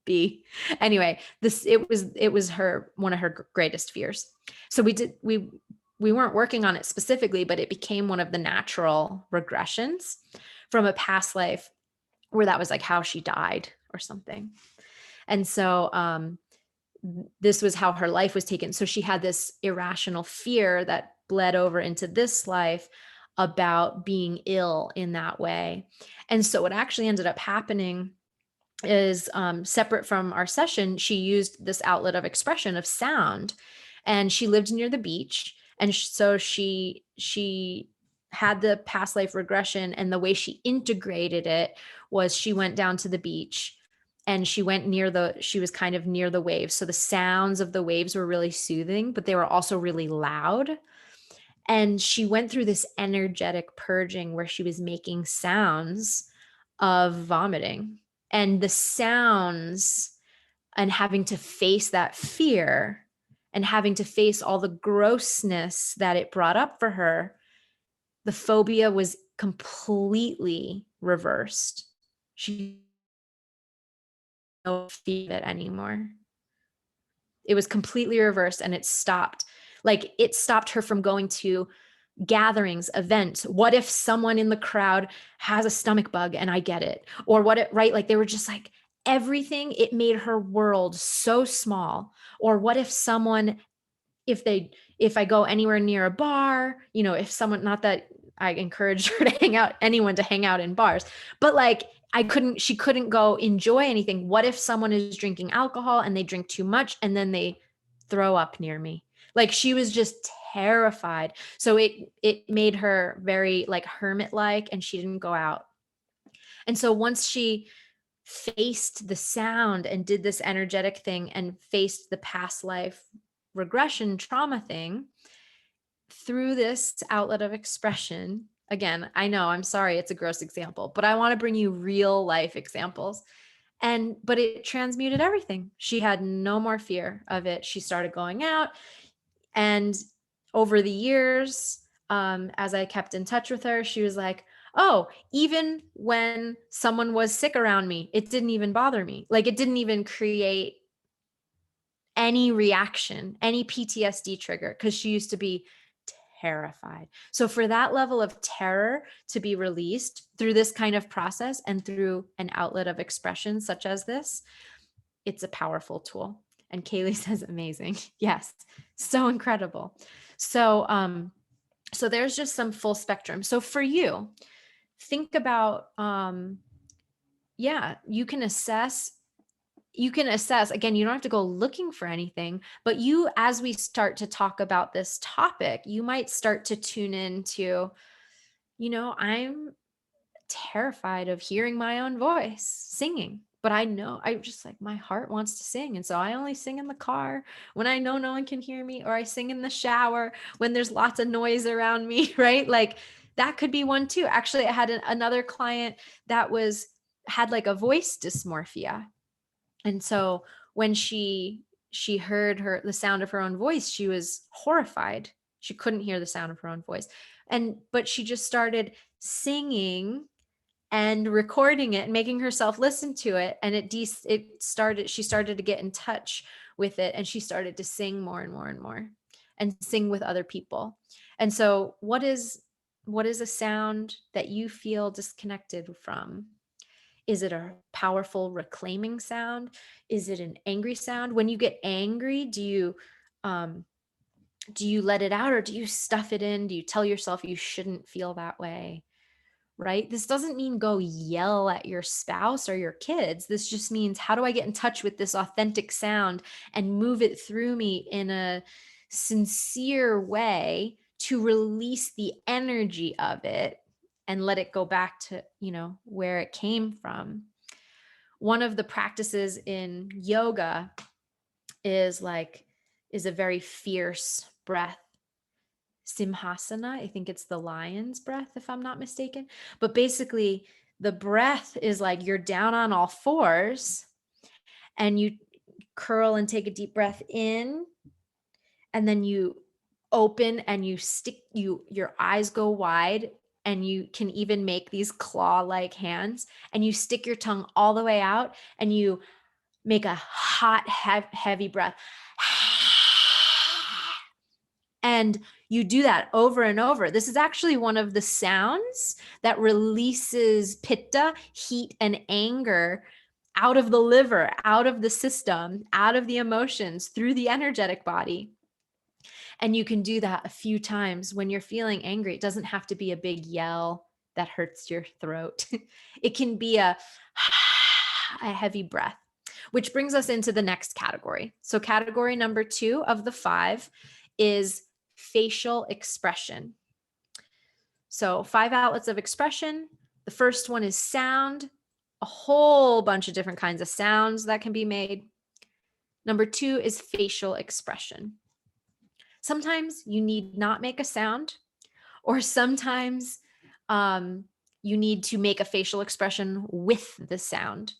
be. Anyway, it was her, one of her greatest fears. So we weren't working on it specifically, but it became one of the natural regressions from a past life where that was like how she died or something. And so this was how her life was taken. So she had this irrational fear that bled over into this life about being ill in that way. And so what actually ended up happening is, separate from our session, she used this outlet of expression of sound, and she lived near the beach. And so she had the past life regression, and the way she integrated it was she went down to the beach, and she was kind of near the waves. So the sounds of the waves were really soothing, but they were also really loud. And she went through this energetic purging where she was making sounds of vomiting, and the sounds, and having to face that fear, and having to face all the grossness that it brought up for her. The phobia was completely reversed. She no fear of it anymore. It was completely reversed, and it stopped. Like, it stopped her from going to gatherings, events. What if someone in the crowd has a stomach bug and I get it? Or what it, right? Like, they were just like, everything, it made her world so small. Or what if someone, if I go anywhere near a bar, if someone, not that I encouraged her to anyone to hang out in bars, but like, she couldn't go enjoy anything. What if someone is drinking alcohol and they drink too much and then they throw up near me? Like, she was just terrified. So it made her very like hermit-like, and she didn't go out. And so once she faced the sound and did this energetic thing and faced the past life regression trauma thing through this outlet of expression, again, I know, I'm sorry, it's a gross example, but I want to bring you real life examples. But it transmuted everything. She had no more fear of it. She started going out, and over the years, as I kept in touch with her, she was like, oh, even when someone was sick around me, it didn't even bother me. Like, it didn't even create any reaction, any PTSD trigger, because she used to be terrified. So for that level of terror to be released through this kind of process and through an outlet of expression such as this, it's a powerful tool. And Kaylee says, amazing. Yes, so incredible. So there's just some full spectrum. So for you, think about, you can assess, again, you don't have to go looking for anything, but as we start to talk about this topic, you might start to tune into, I'm terrified of hearing my own voice singing, but I know, I just like, my heart wants to sing. And so I only sing in the car when I know no one can hear me, or I sing in the shower when there's lots of noise around me, right? Like, that could be one too. Actually, I had another client that had like a voice dysmorphia. And so when she heard the sound of her own voice, she was horrified. She couldn't hear the sound of her own voice. But she just started singing and recording it and making herself listen to it. And she started to get in touch with it, and she started to sing more and more and more, and sing with other people. And so what is a sound that you feel disconnected from? Is it a powerful reclaiming sound? Is it an angry sound? When you get angry, do you let it out, or do you stuff it in? Do you tell yourself you shouldn't feel that way? Right? This doesn't mean go yell at your spouse or your kids. This just means, how do I get in touch with this authentic sound and move it through me in a sincere way to release the energy of it and let it go back to, where it came from. One of the practices in yoga is a very fierce breath. Simhasana. I think it's the lion's breath, if I'm not mistaken. But basically, the breath is like you're down on all fours and you curl and take a deep breath in, and then you open and your eyes go wide, and you can even make these claw-like hands, and you stick your tongue all the way out, and you make a hot, heavy breath. And you do that over and over. This is actually one of the sounds that releases pitta, heat, and anger out of the liver, out of the system, out of the emotions, through the energetic body. And you can do that a few times when you're feeling angry. It doesn't have to be a big yell that hurts your throat. It can be a heavy breath, which brings us into the next category. So category number 2 of the 5 is facial expression. So 5 outlets of expression. The first one is sound, a whole bunch of different kinds of sounds that can be made. Number 2 is facial expression. Sometimes you need not make a sound, or sometimes you need to make a facial expression with the sound,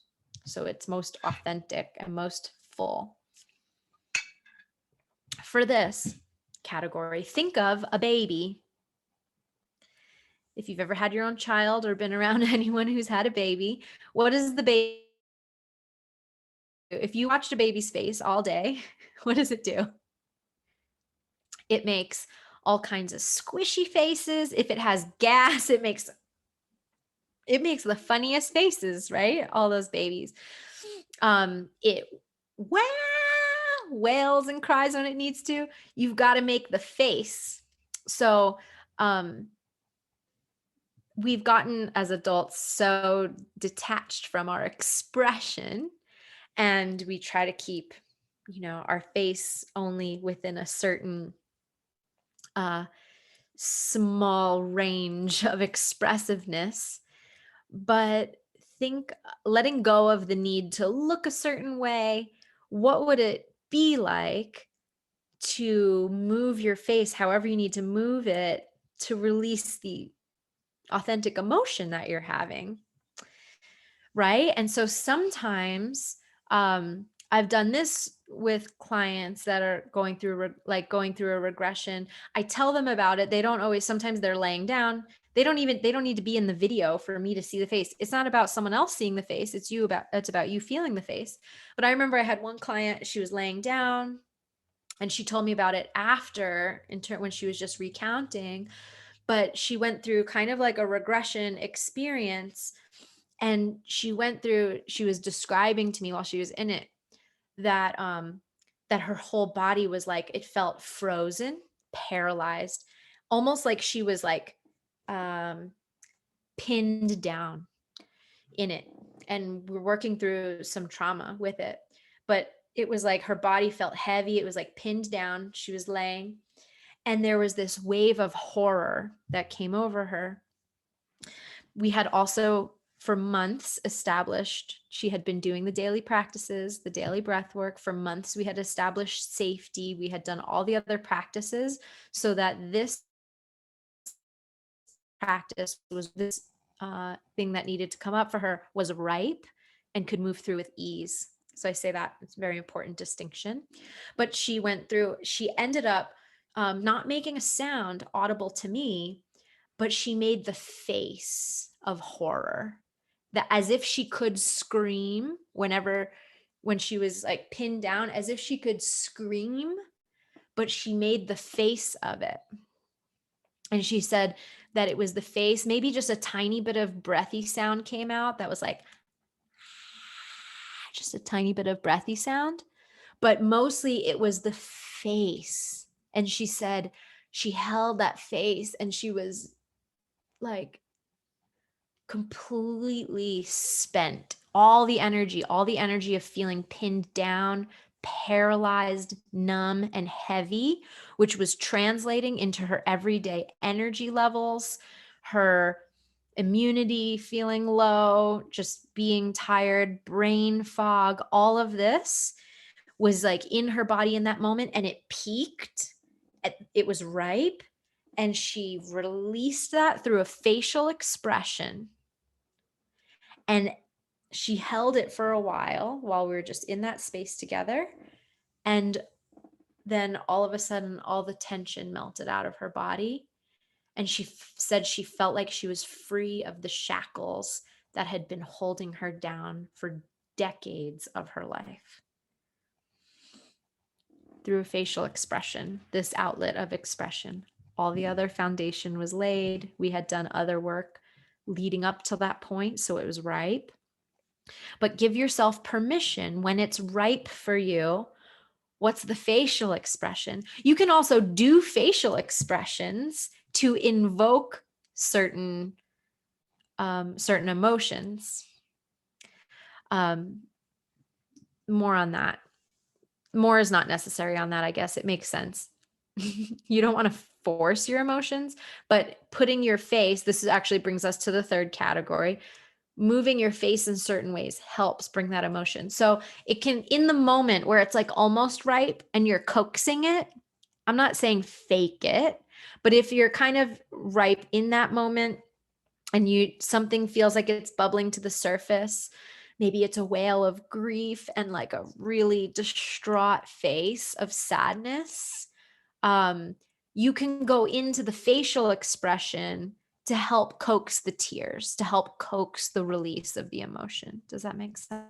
so it's most authentic and most full. For this category, think of a baby. If you've ever had your own child or been around anyone who's had a baby, what does the baby if you watched a baby's face all day, what does it do? It makes all kinds of squishy faces. If it has gas, it makes the funniest faces, right? All those babies. It wow wails and cries when it needs to. You've got to make the face. So we've gotten as adults so detached from our expression, and we try to keep, our face only within a certain small range of expressiveness. But think, letting go of the need to look a certain way, what would it be like to move your face however you need to move it to release the authentic emotion that you're having? Right. And so sometimes I've done this with clients that are going through a regression. I tell them about it. They don't always, sometimes they're laying down. They don't need to be in the video for me to see the face. It's not about someone else seeing the face. It's about you feeling the face. But I remember I had one client, she was laying down and she told me about it after, when she was just recounting, but she went through kind of like a regression experience. And she was describing to me while she was in it that that her whole body was like, it felt frozen, paralyzed, almost like she was like um pinned down in it. And we're working through some trauma with it. But it was like her body felt heavy. It was like pinned down. She was laying. And there was this wave of horror that came over her. We had also for months established, she had been doing the daily practices, the daily breath work. For months, we had established safety. We had done all the other practices so that this practice was this thing that needed to come up for her was ripe and could move through with ease. So I say that it's a very important distinction. But she ended up not making a sound audible to me, but she made the face of horror, that as if she could scream when she was like pinned down, as if she could scream, but she made the face of it. And she said that it was the face, maybe just a tiny bit of breathy sound came out that was like just a tiny bit of breathy sound, but mostly it was the face. And she said she held that face and she was like completely spent. All the energy of feeling pinned down, paralyzed, numb, and heavy, which was translating into her everyday energy levels, her immunity feeling low, just being tired, brain fog, all of this was like in her body in that moment, and it peaked. It was ripe, and she released that through a facial expression. And she held it for a while we were just in that space together. And then all of a sudden, all the tension melted out of her body. And she said she felt like she was free of the shackles that had been holding her down for decades of her life. Through a facial expression, this outlet of expression. All the other foundation was laid. We had done other work leading up to that point, so it was ripe. But give yourself permission when it's ripe for you. What's the facial expression? You can also do facial expressions to invoke certain emotions. More on that. More is not necessary on that, I guess. It makes sense. You don't want to force your emotions, but putting your face, actually brings us to the third category. Moving your face in certain ways helps bring that emotion. So it can, in the moment where it's like almost ripe and you're coaxing it, I'm not saying fake it, but if you're kind of ripe in that moment and something feels like it's bubbling to the surface, maybe it's a wail of grief and like a really distraught face of sadness, you can go into the facial expression to help coax the tears, to help coax the release of the emotion. Does that make sense?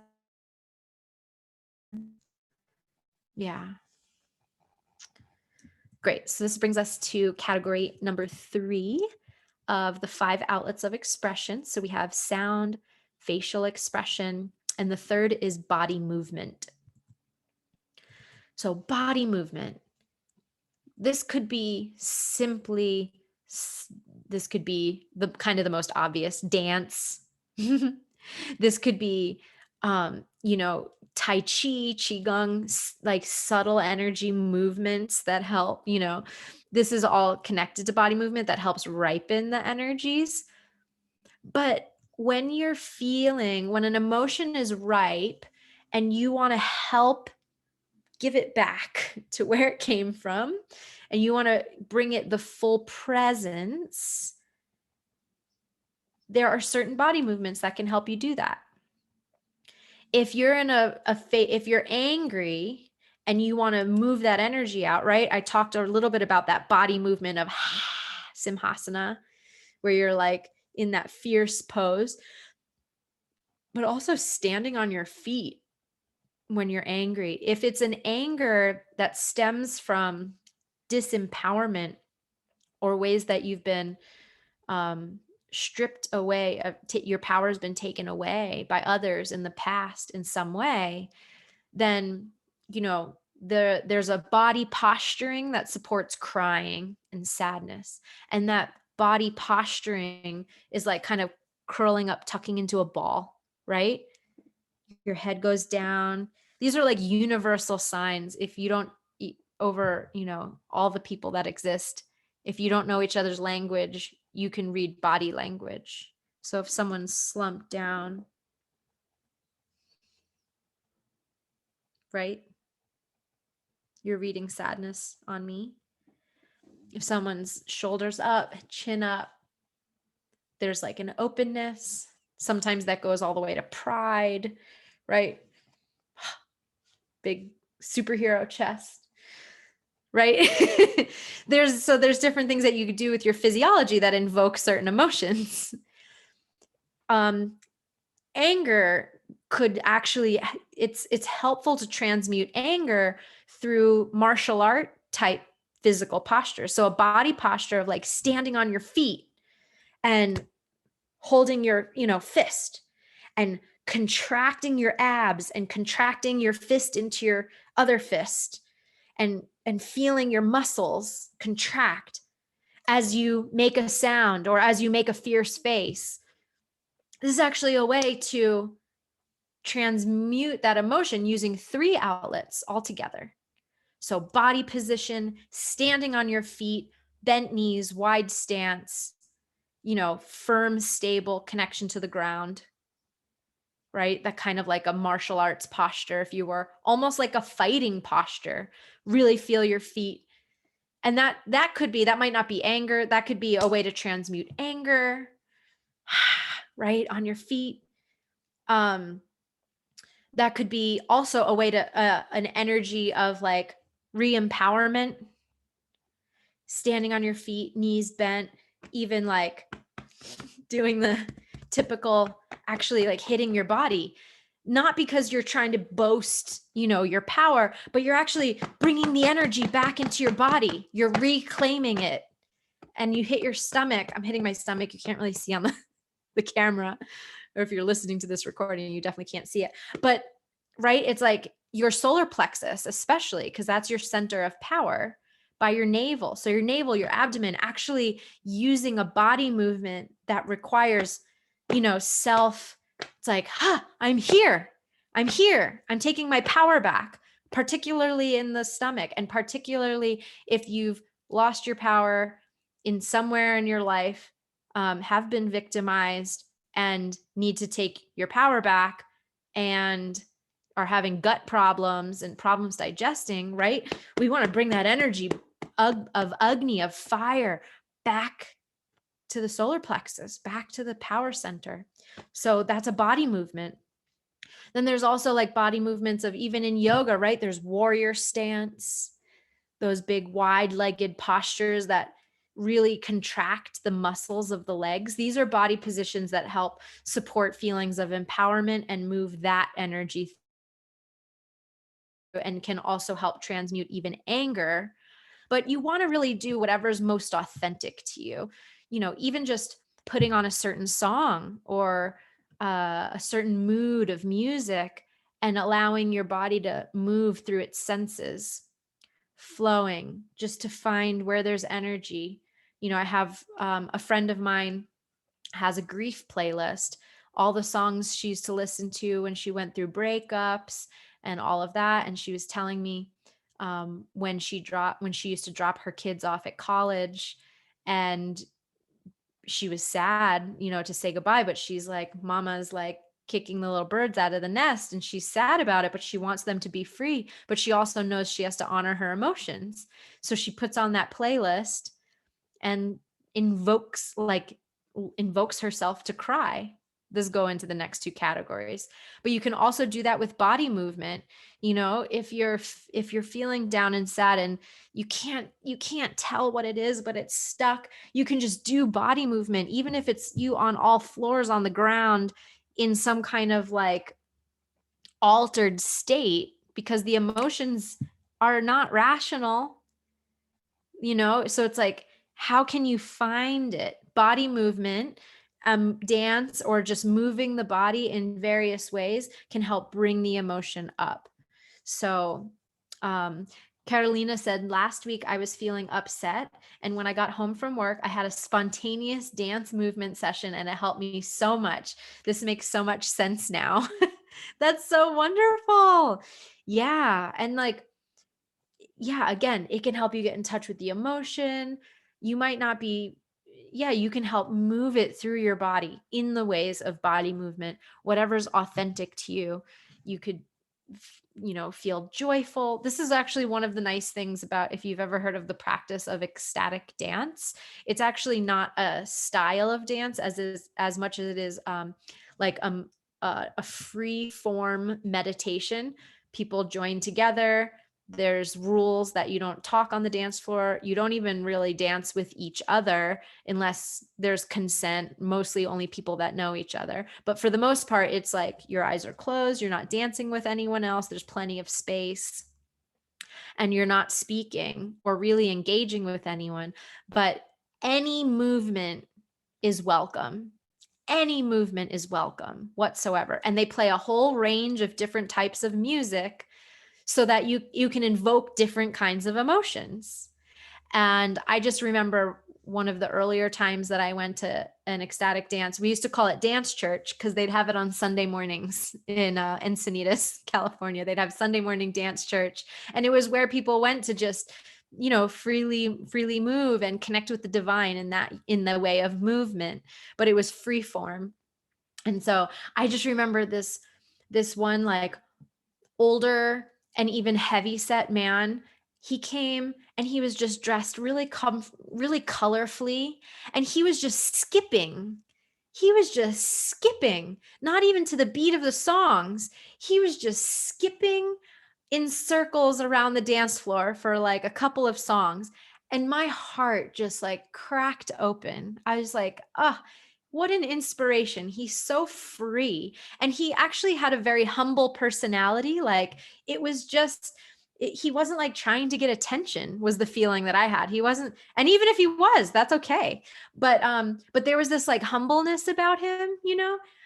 Yeah. Great. So this brings us to category number 3 of the 5 outlets of expression. So we have sound, facial expression, and the third is body movement. So body movement. This could be simply, this could be the kind of the most obvious dance. This could be, Tai Chi, Qigong, like subtle energy movements that help, this is all connected to body movement that helps ripen the energies. But when when an emotion is ripe and you want to help give it back to where it came from, and you want to bring it the full presence, there are certain body movements that can help you do that. If you're in if you're angry and you want to move that energy out, right? I talked a little bit about that body movement of Simhasana, where you're like in that fierce pose, but also standing on your feet when you're angry. If it's an anger that stems from disempowerment or ways that you've been stripped away, your power has been taken away by others in the past in some way, then, there's a body posturing that supports crying and sadness. And that body posturing is like kind of curling up, tucking into a ball, right? Your head goes down. These are like universal signs. If you don't over, all the people that exist, if you don't know each other's language, you can read body language. So if someone's slumped down, right? You're reading sadness on me. If someone's shoulders up, chin up, there's like an openness. Sometimes that goes all the way to pride, right? Big superhero chest, right? there's different things that you could do with your physiology that invoke certain emotions. Anger could actually, it's helpful to transmute anger through martial art type physical posture. So a body posture of like standing on your feet and holding your, fist and contracting your abs and contracting your fist into your other fist and feeling your muscles contract as you make a sound or as you make a fierce face. This is actually a way to transmute that emotion using 3 outlets altogether. So body position, standing on your feet, bent knees, wide stance, firm, stable connection to the ground, right? That kind of like a martial arts posture, if you were almost like a fighting posture, really feel your feet. And that might not be anger. That could be a way to transmute anger, right? On your feet. That could be also a way to an energy of like re-empowerment, standing on your feet, knees bent, even like doing the typical, actually like hitting your body, not because you're trying to boast, your power, but you're actually bringing the energy back into your body. You're reclaiming it. And you hit your stomach. I'm hitting my stomach. You can't really see on the camera, or if you're listening to this recording, you definitely can't see it. But right, it's like your solar plexus, especially because that's your center of power, by your navel. So your navel, your abdomen, actually using a body movement that requires, it's like, I'm here. I'm here. I'm taking my power back, particularly in the stomach. And particularly if you've lost your power in somewhere in your life, have been victimized and need to take your power back and are having gut problems and problems digesting, right? We want to bring that energy of Agni, of fire, back to the solar plexus, back to the power center. So that's a body movement. Then there's also like body movements of, even in yoga, right? There's warrior stance, those big wide-legged postures that really contract the muscles of the legs. These are body positions that help support feelings of empowerment and move that energy and can also help transmute even anger. But you want to really do whatever's most authentic to you. Even just putting on a certain song or a certain mood of music and allowing your body to move through its senses, flowing, just to find where there's energy. I have a friend of mine has a grief playlist, all the songs she used to listen to when she went through breakups and all of that. And she was telling me when she used to drop her kids off at college, and she was sad, to say goodbye, but she's like, Mama's like kicking the little birds out of the nest, and she's sad about it, but she wants them to be free. But she also knows she has to honor her emotions. So she puts on that playlist and invokes herself to cry. This go into the next two categories. But you can also do that with body movement. If you're feeling down and sad and you can't tell what it is, but it's stuck, you can just do body movement, even if it's you on all floors on the ground in some kind of like altered state, because the emotions are not rational. So it's like, how can you find it? Body movement, dance, or just moving the body in various ways can help bring the emotion up. So Carolina said, last week I was feeling upset, and when I got home from work, I had a spontaneous dance movement session, and it helped me so much. This makes so much sense now. That's so wonderful. Yeah. And again, it can help you get in touch with the emotion. You might not be, you can help move it through your body in the ways of body movement, whatever's authentic to you. You could, feel joyful. This is actually one of the nice things about, if you've ever heard of the practice of ecstatic dance, it's actually not a style of dance as much as it is like a free form meditation. People join together. There's rules that you don't talk on the dance floor. You don't even really dance with each other unless there's consent, mostly only people that know each other. But for the most part, it's like your eyes are closed. You're not dancing with anyone else. There's plenty of space, and you're not speaking or really engaging with anyone. But any movement is welcome. Any movement is welcome whatsoever. And they play a whole range of different types of music so that you can invoke different kinds of emotions. And I just remember one of the earlier times that I went to an ecstatic dance. We used to call it dance church because they'd have it on Sunday mornings in Encinitas, California. They'd have Sunday morning dance church, and it was where people went to just freely move and connect with the divine in the way of movement. But it was free form. And so I just remember this one like older and even heavy set man. He came and he was just dressed really colorfully, and he was just skipping. He was just skipping, not even to the beat of the songs. He was just skipping in circles around the dance floor for like a couple of songs. And my heart just like cracked open. I was like, what an inspiration. He's so free. And he actually had a very humble personality. Like it was just, he wasn't like trying to get attention, was the feeling that I had. He wasn't, and even if he was, that's okay. But there was this like humbleness about him,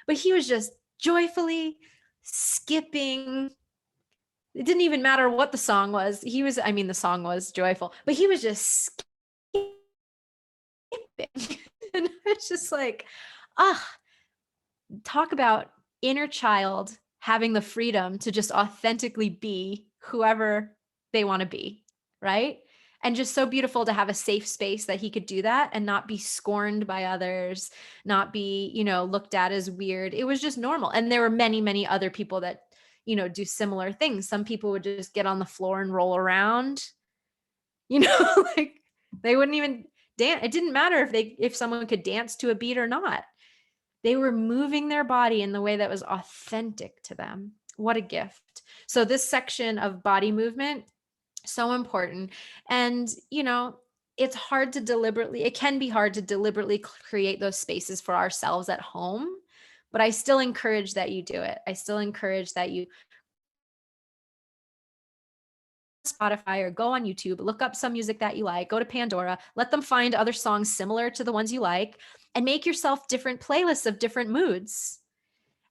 but he was just joyfully skipping. It didn't even matter what the song was. The song was joyful, but he was just skipping. And it's just like, talk about inner child having the freedom to just authentically be whoever they want to be, right? And just so beautiful to have a safe space that he could do that and not be scorned by others, not be, looked at as weird. It was just normal. And there were many, many other people that, do similar things. Some people would just get on the floor and roll around, like they wouldn't even dance. It didn't matter if someone could dance to a beat or not. They were moving their body in the way that was authentic to them. What a gift. So this section of body movement, so important. And, it can be hard to deliberately create those spaces for ourselves at home, but I still encourage that you do it. I still encourage that you Spotify or go on YouTube, look up some music that you like, go to Pandora, let them find other songs similar to the ones you like, and make yourself different playlists of different moods.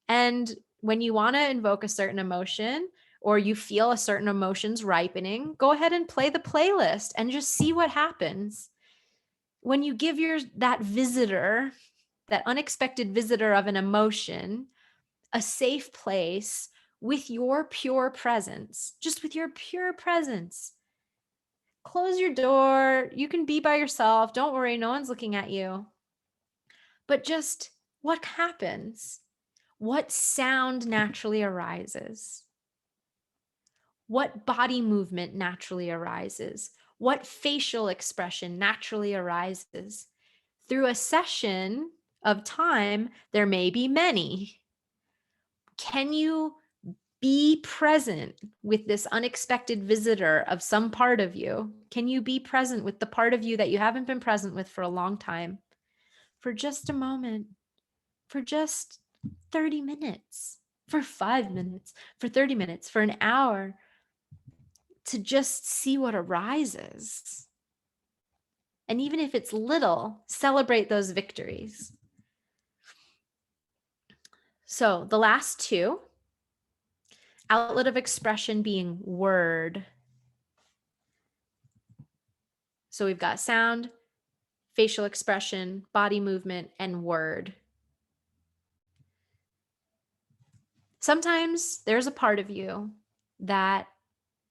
And when you want to invoke a certain emotion or you feel a certain emotion's ripening, go ahead and play the playlist and just see what happens. When you give that visitor, that unexpected visitor of an emotion, a safe place with your pure presence, just with your pure presence. Close your door. You can be by yourself. Don't worry, no one's looking at you. But just what happens? What sound naturally arises? What body movement naturally arises? What facial expression naturally arises? Through a session of time, there may be many. Can you be present with this unexpected visitor of some part of you? Can you be present with the part of you that you haven't been present with for a long time? For just a moment, for just 30 minutes, for 5 minutes, for 30 minutes, for an hour, to just see what arises. And even if it's little, celebrate those victories. So the last two, outlet of expression being word. So we've got sound, facial expression, body movement, and word. Sometimes there's a part of you that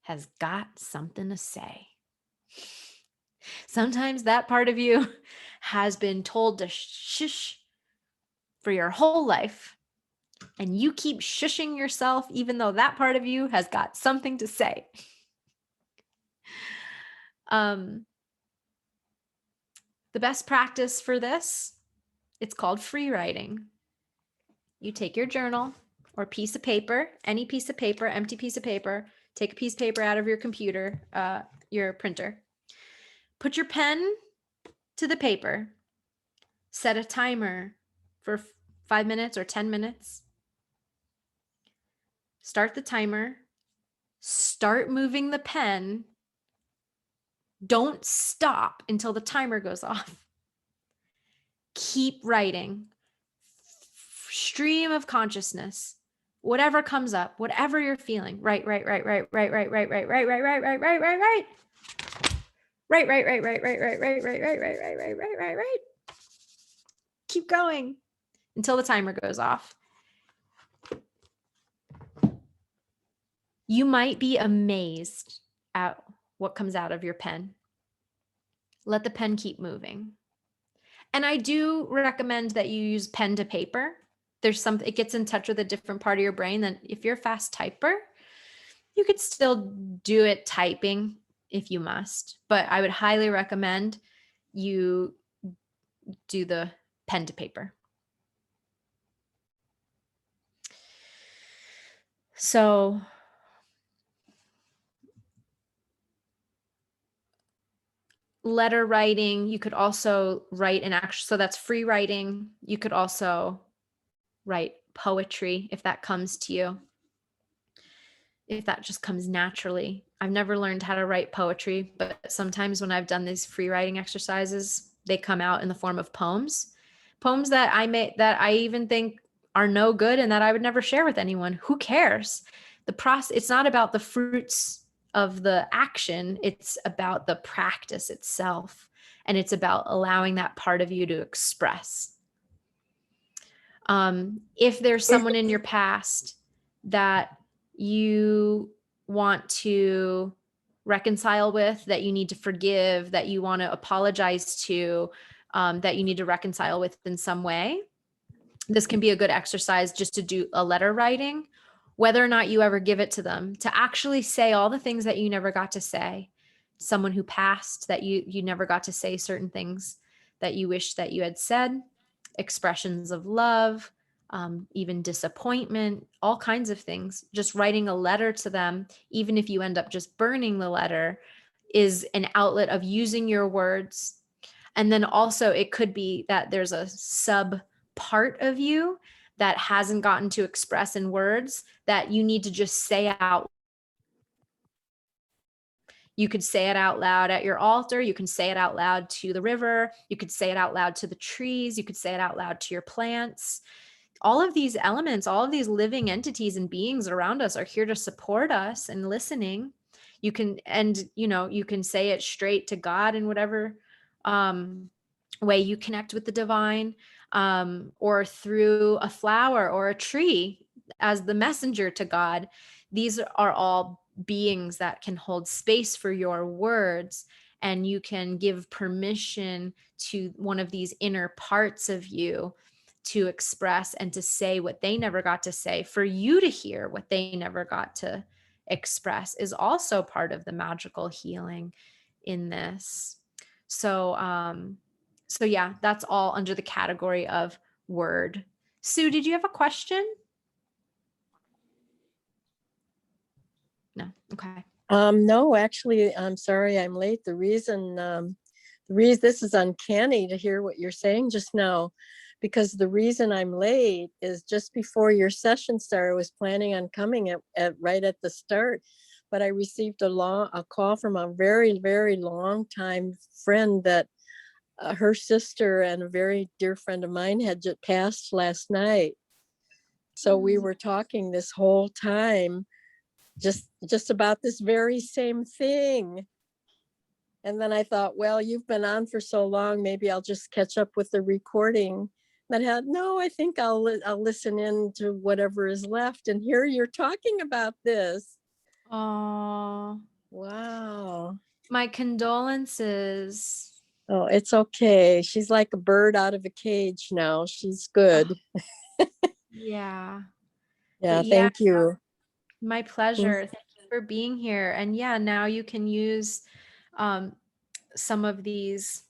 has got something to say. Sometimes that part of you has been told to shush for your whole life, and you keep shushing yourself even though that part of you has got something to say. The best practice for this, it's called free writing. You take your journal or piece of paper, any piece of paper, empty piece of paper, take a piece of paper out of your computer, your printer, put your pen to the paper, set a timer for 5 minutes or 10 minutes, start the timer, start moving the pen, don't stop until the timer goes off. Keep writing. Stream of consciousness. Whatever comes up, whatever you're feeling. Right. Keep going until the timer goes off. You might be amazed at what comes out of your pen. Let the pen keep moving. And I do recommend that you use pen to paper. There's something, it gets in touch with a different part of your brain that if you're a fast typer, you could still do it typing if you must, but I would highly recommend you do the pen to paper. So letter writing, you could also write an actual, so that's free writing. You could also write poetry if that comes to you, if that just comes naturally. I've never learned how to write poetry, but sometimes when I've done these free writing exercises, they come out in the form of poems that I even think are no good and that I would never share with anyone. Who cares? The process, it's not about the fruits of the action, it's about the practice itself. And it's about allowing that part of you to express. If there's someone in your past that you want to reconcile with, that you need to forgive, that you want to apologize to, that you need to reconcile with in some way, this can be a good exercise just to do a letter writing, whether or not you ever give it to them, to actually say all the things that you never got to say. Someone who passed, that you never got to say certain things that you wish that you had said, expressions of love, even disappointment, all kinds of things. Just writing a letter to them, even if you end up just burning the letter, is an outlet of using your words. And then also it could be that there's a sub part of you that hasn't gotten to express in words that you need to just say out. You could say it out loud at your altar. You can say it out loud to the river. You could say it out loud to the trees. You could say it out loud to your plants. All of these elements, all of these living entities and beings around us are here to support us and listening. You can, and you can say it straight to God in whatever way you connect with the divine, or through a flower or a tree as the messenger to God. These are all beings that can hold space for your words, and you can give permission to one of these inner parts of you to express and to say what they never got to say. For you to hear what they never got to express is also part of the magical healing in this. So yeah, that's all under the category of word. Sue, did you have a question? No. Okay. No, actually, I'm sorry I'm late. The reason this is uncanny to hear what you're saying just now, because the reason I'm late is just before your session started. I was planning on coming at right at the start, but I received a call from a very, very long time friend that her sister and a very dear friend of mine had just passed last night. So we were talking this whole time just about this very same thing. And then I thought, well, you've been on for so long, maybe I'll just catch up with the recording. But no, I think I'll listen in to whatever is left. And here you're talking about this. Oh, wow. My condolences. Oh, it's okay. She's like a bird out of a cage now. She's good. Oh, yeah. Yeah, thank you. My pleasure. Thank you for being here. And yeah, now you can use some of these,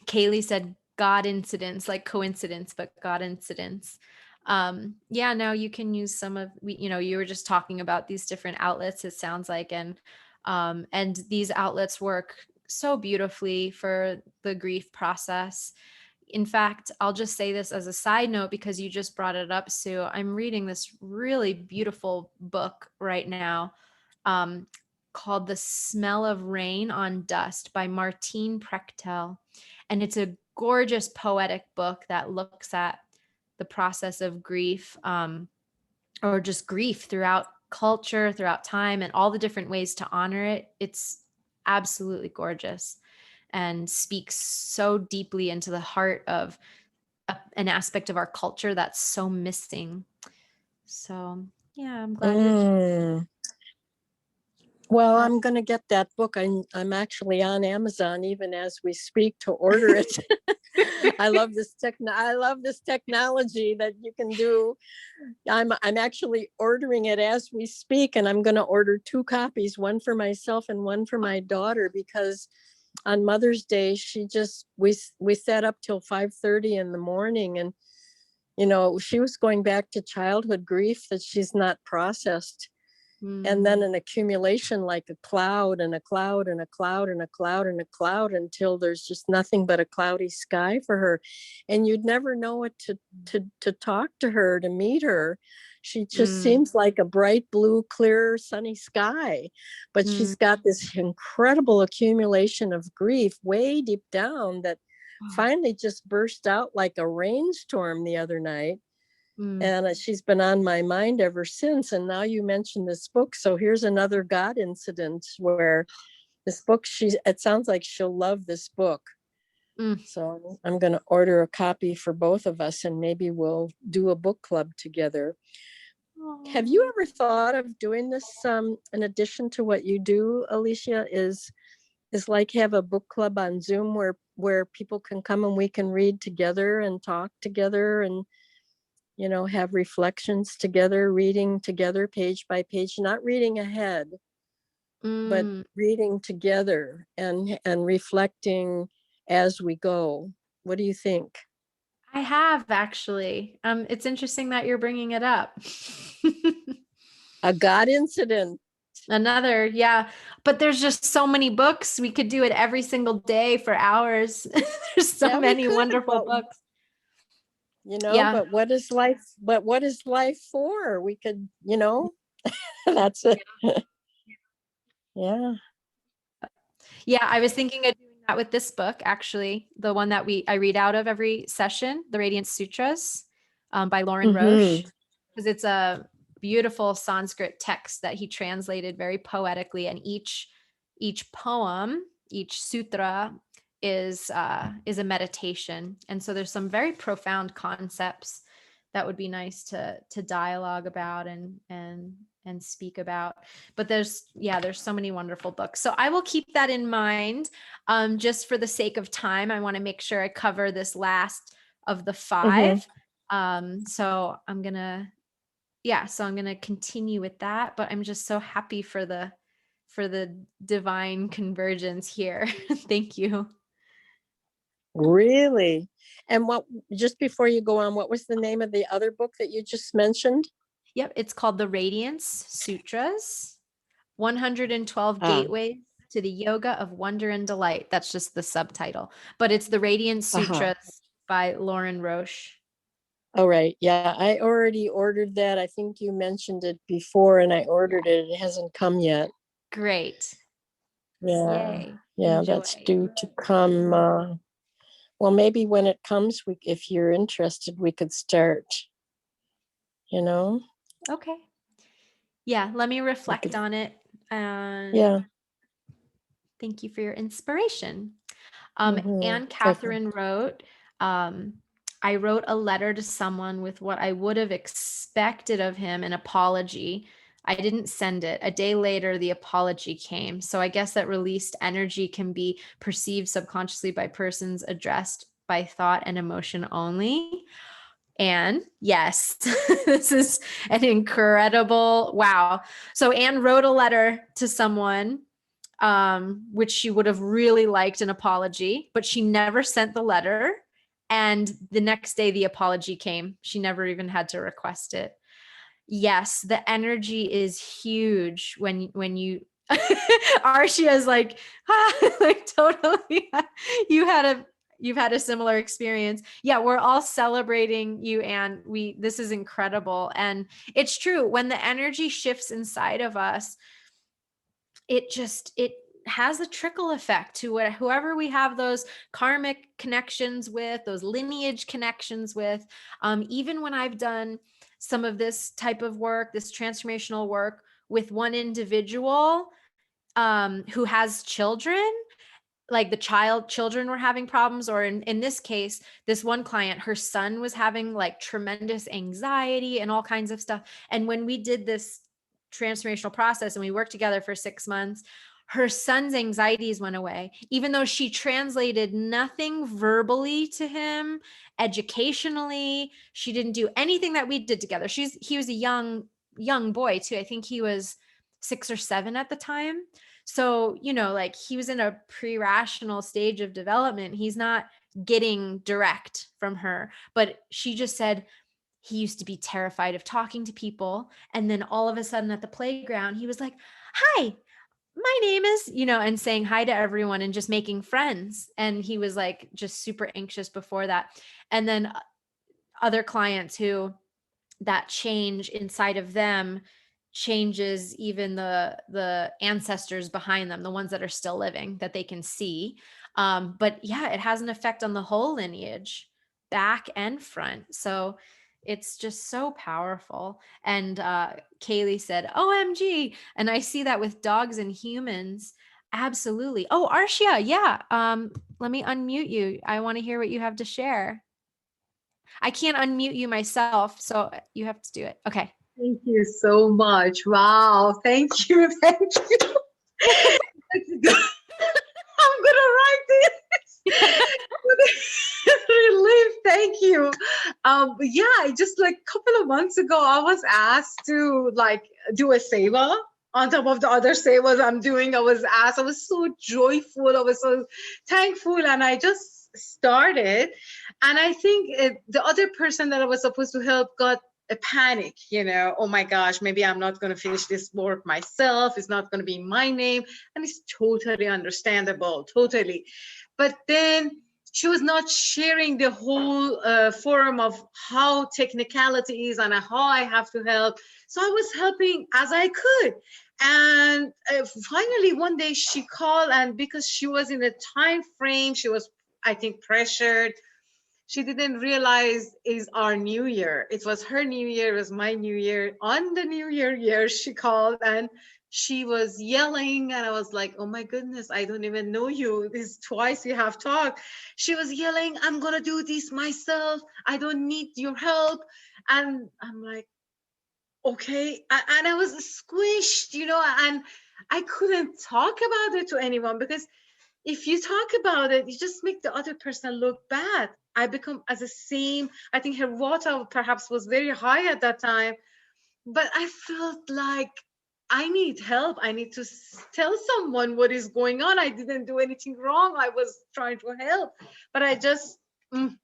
Kaylee said God incidents, like coincidence, but God incidents. Yeah, now you can use some of, you were just talking about these different outlets, it sounds like, and these outlets work so beautifully for the grief process. In fact, I'll just say this as a side note because you just brought it up, Sue. I'm reading this really beautiful book right now, um, called The Smell of Rain on Dust by Martine Prechtel. And it's a gorgeous poetic book that looks at the process of grief, or just grief throughout culture, throughout time, and all the different ways to honor it. It's absolutely gorgeous and speaks so deeply into the heart of an aspect of our culture that's so missing. So yeah, I'm glad you're Well, I'm going to get that book. I'm actually on Amazon even as we speak to order it. I love this technology that you can do. I'm actually ordering it as we speak, and I'm going to order 2 copies, one for myself and one for my daughter, because on Mother's Day we sat up till 5:30 in the morning, and she was going back to childhood grief that she's not processed. And then an accumulation, like a cloud and a cloud and a cloud and a cloud and a cloud, until there's just nothing but a cloudy sky for her. And you'd never know what to talk to her, to meet her. She just seems like a bright blue, clear, sunny sky, but she's got this incredible accumulation of grief way deep down that finally just burst out like a rainstorm the other night. And she's been on my mind ever since. And now you mentioned this book. So here's another God incident where this book, it sounds like she'll love this book. So I'm going to order a copy for both of us, and maybe we'll do a book club together. Have you ever thought of doing this in addition to what you do, Alicia? Is like have a book club on Zoom where people can come and we can read together and talk together and have reflections together, reading together page by page, not reading ahead, but reading together and reflecting as we go. What do you think? I have actually. It's interesting that you're bringing it up. A God incident. Another, yeah. But there's just so many books. We could do it every single day for hours. There's so many wonderful books. But what is life for? We could, that's it. Yeah. Yeah, I was thinking of doing that with this book, actually, the one that I read out of every session, the Radiance Sutras, by Lauren Roche, Mm-hmm. because it's a beautiful Sanskrit text that he translated very poetically, and each poem, each sutra is a meditation, and so there's some very profound concepts that would be nice to dialogue about and speak about. But there's so many wonderful books, so I will keep that in mind. Just for the sake of time, I want to make sure I cover this last of the Mm-hmm. 5. So I'm gonna continue with that, but I'm just so happy for the divine convergence here. Thank you. Really? And just before you go on, what was the name of the other book that you just mentioned? Yep, it's called the Radiance Sutras, 112 Ah, Gateways to the Yoga of Wonder and Delight. That's just the subtitle, but it's the Radiance uh-huh. Sutras by Lauren Roche. All right. Yeah, I already ordered that. I think you mentioned it before and I ordered it. It hasn't come yet. Great. Yeah. Yay. Yeah, Enjoy. that's due to come. Well, maybe when it comes, if you're interested, we could start, you know? Okay. Yeah, let me We could, reflect on it. And yeah. thank you for your inspiration. Mm-hmm. Anne Okay. Catherine wrote, um, I wrote a letter to someone with what I would have expected of him, an apology. I didn't send it. A day later, the apology came. So I guess that released energy can be perceived subconsciously by persons addressed by thought and emotion only. And yes, this is an incredible wow. So Anne wrote a letter to someone, which she would have really liked an apology, but she never sent the letter. And the next day, the apology came. She never even had to request it. Yes, the energy is huge when you Arshia is like, like totally. You had a you've had a similar experience. Yeah, we're all celebrating you, and this is incredible. And it's true, when the energy shifts inside of us, it has a trickle effect to whoever we have those karmic connections with, those lineage connections with. Even when I've done some of this type of work, this transformational work with one individual who has children, like children were having problems, or in this case, this one client, her son was having like tremendous anxiety and all kinds of stuff. And when we did this transformational process and we worked together for 6 months, her son's anxieties went away, even though she translated nothing verbally to him. Educationally, she didn't do anything that we did together. He was a young boy too. I think he was 6 or 7 at the time. So, like, he was in a pre-rational stage of development. He's not getting direct from her, but she just said he used to be terrified of talking to people. And then all of a sudden at the playground, he was like, "Hi, my name is," and saying hi to everyone and just making friends. And he was like just super anxious before that. And then other clients who that change inside of them changes even the ancestors behind them, the ones that are still living, that they can see. But yeah, it has an effect on the whole lineage, back and front. So it's just so powerful. And Kaylee said, OMG. And I see that with dogs and humans. Absolutely. Oh, Arshia, yeah. Let me unmute you. I want to hear what you have to share. I can't unmute you myself, so you have to do it. Okay. Thank you so much. Wow. Thank you. Thank you. I'm gonna write this. Relief. Thank you. Yeah, just like a couple of months ago, I was asked to like do a seva on top of the other sevas I'm doing. I was asked. I was so joyful. I was so thankful, and I just started. And I think the other person that I was supposed to help got a panic, oh my gosh, maybe I'm not going to finish this work myself. It's not going to be my name. And it's totally understandable, totally. But then she was not sharing the whole forum of how technicality is and how I have to help. So I was helping as I could. And finally, one day she called, and because she was in a time frame, she was, I think, pressured. She didn't realize is our new year. It was her new year, it was my new year. On the new year, she called and she was yelling, and I was like, oh my goodness, I don't even know you. This is twice we have talked. She was yelling, I'm gonna do this myself. I don't need your help. And I'm like, okay. And I was squished, and I couldn't talk about it to anyone, because if you talk about it, you just make the other person look bad. I become as the same. I think her water perhaps was very high at that time, but I felt like I need help. I need to tell someone what is going on. I didn't do anything wrong. I was trying to help, but I just, and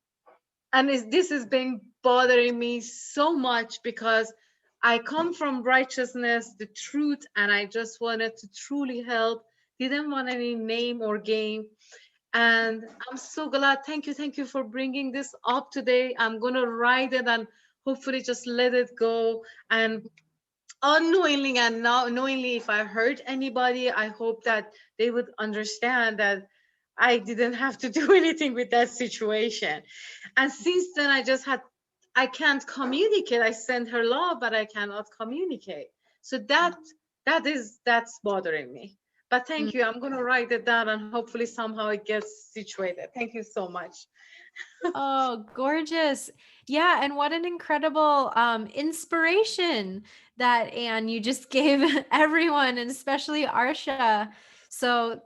this has been bothering me so much, because I come from righteousness, the truth, and I just wanted to truly help. Didn't want any name or game. And I'm so glad. Thank you for bringing this up today. I'm going to write it and hopefully just let it go. And unknowingly and now knowingly, if I hurt anybody, I hope that they would understand that I didn't have to do anything with that situation. And since then, I can't communicate. I send her love, but I cannot communicate. So that's bothering me. But thank you. I'm going to write it down, and hopefully somehow it gets situated. Thank you so much. Oh, gorgeous. Yeah. And what an incredible inspiration that, Anne, you just gave everyone, and especially Arsha. So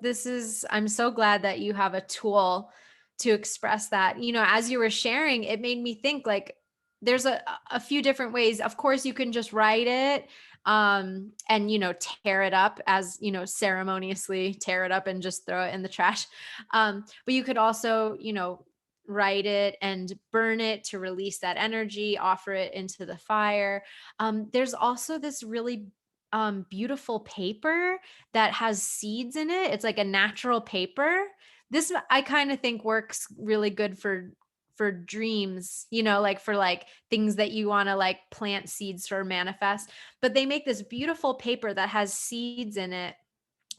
I'm so glad that you have a tool to express that. As you were sharing, it made me think, like, there's a few different ways. Of course, you can just write it and, tear it up, as, ceremoniously tear it up and just throw it in the trash. But you could also, write it and burn it to release that energy, offer it into the fire. There's also this really beautiful paper that has seeds in it. It's like a natural paper. This, I kind of think, works really good for dreams, like for like things that you want to like plant seeds for, manifest. But they make this beautiful paper that has seeds in it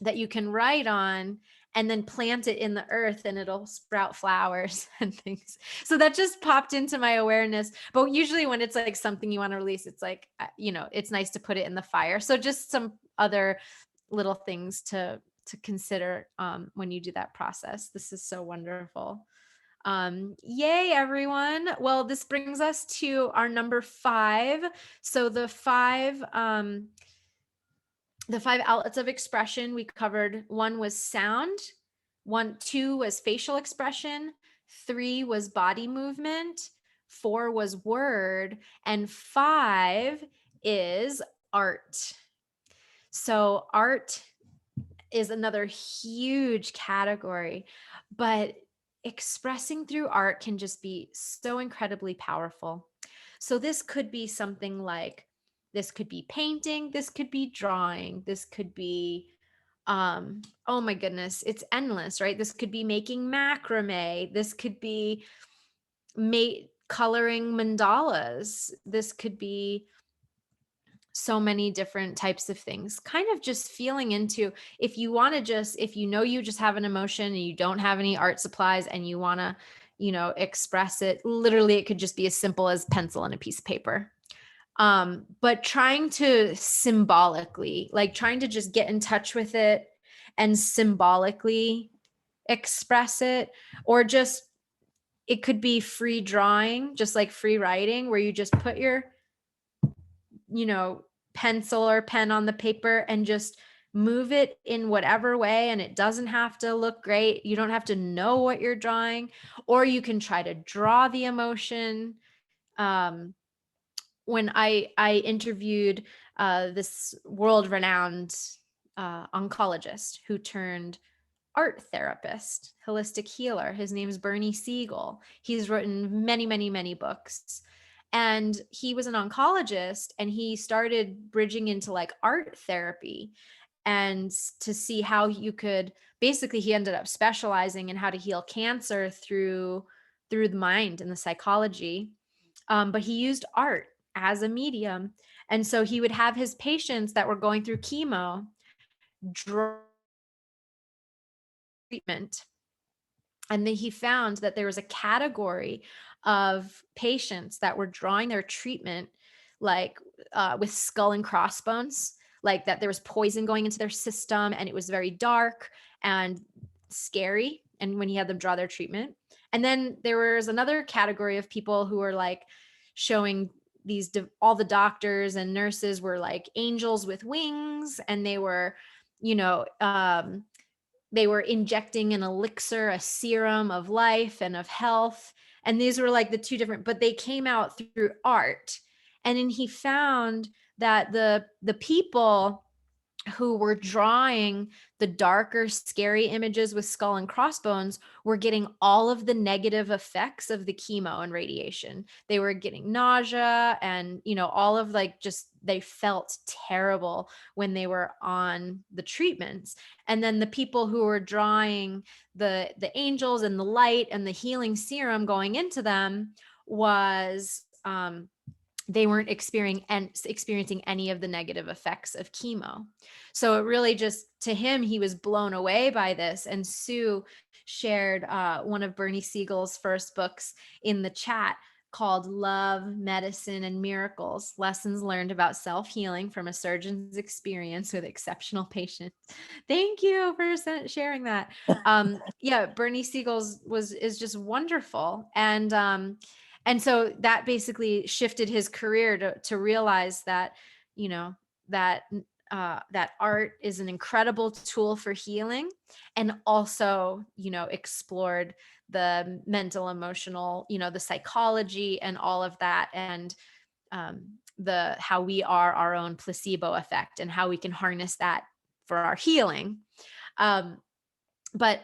that you can write on, and then plant it in the earth, and it'll sprout flowers and things. So that just popped into my awareness. But usually when it's like something you want to release, it's like, it's nice to put it in the fire. So just some other little things to consider when you do that process. This is so wonderful. Yay, everyone. Well, this brings us to our number 5. So the five outlets of expression we covered. 1 was sound, 2 was facial expression, 3 was body movement, 4 was word, and 5 is art. So art is another huge category, but expressing through art can just be so incredibly powerful. So this could be something like, this could be painting, this could be drawing, this could be oh my goodness, it's endless, right? This could be making macrame, this could be coloring mandalas, this could be so many different types of things. Kind of just feeling into, if you you just have an emotion and you don't have any art supplies and you want to, express it, literally it could just be as simple as pencil and a piece of paper. But trying to symbolically, like trying to just get in touch with it and symbolically express it, or just, it could be free drawing, just like free writing, where you just put your, pencil or pen on the paper and just move it in whatever way. And it doesn't have to look great. You don't have to know what you're drawing, or you can try to draw the emotion. When I interviewed this world-renowned oncologist who turned art therapist, holistic healer. His name is Bernie Siegel. He's written many, many, many books. And he was an oncologist, and he started bridging into like art therapy. and to see how you could, basically he ended up specializing in how to heal cancer through the mind and the psychology. But he used art as a medium. And so he would have his patients that were going through chemo draw treatment. And then he found that there was a category of patients that were drawing their treatment like with skull and crossbones, like that there was poison going into their system and it was very dark and scary. And when he had them draw their treatment. And then there was another category of people who were like showing these, all the doctors and nurses were like angels with wings, and they were, you know, they were injecting an elixir, a serum of life and of health. And these were like the two different, but they came out through art. And then he found that the people who were drawing the darker, scary images with skull and crossbones were getting all of the negative effects of the chemo and radiation. They were getting nausea and, you know, all of like, just, they felt terrible when they were on the treatments. And then the people who were drawing the angels and the light and the healing serum going into them was, they weren't experiencing any of the negative effects of chemo. So it really just, to him, he was blown away by this. And Sue shared one of Bernie Siegel's first books in the chat called Love, Medicine, and Miracles, Lessons Learned About Self-Healing from a Surgeon's Experience with Exceptional Patients. Thank you for sharing that. Yeah, Bernie Siegel's is just wonderful. And so that basically shifted his career to realize that, you know, that that art is an incredible tool for healing, and also, you know, explored the mental, emotional, you know, the psychology and all of that, and the how we are our own placebo effect and how we can harness that for our healing. But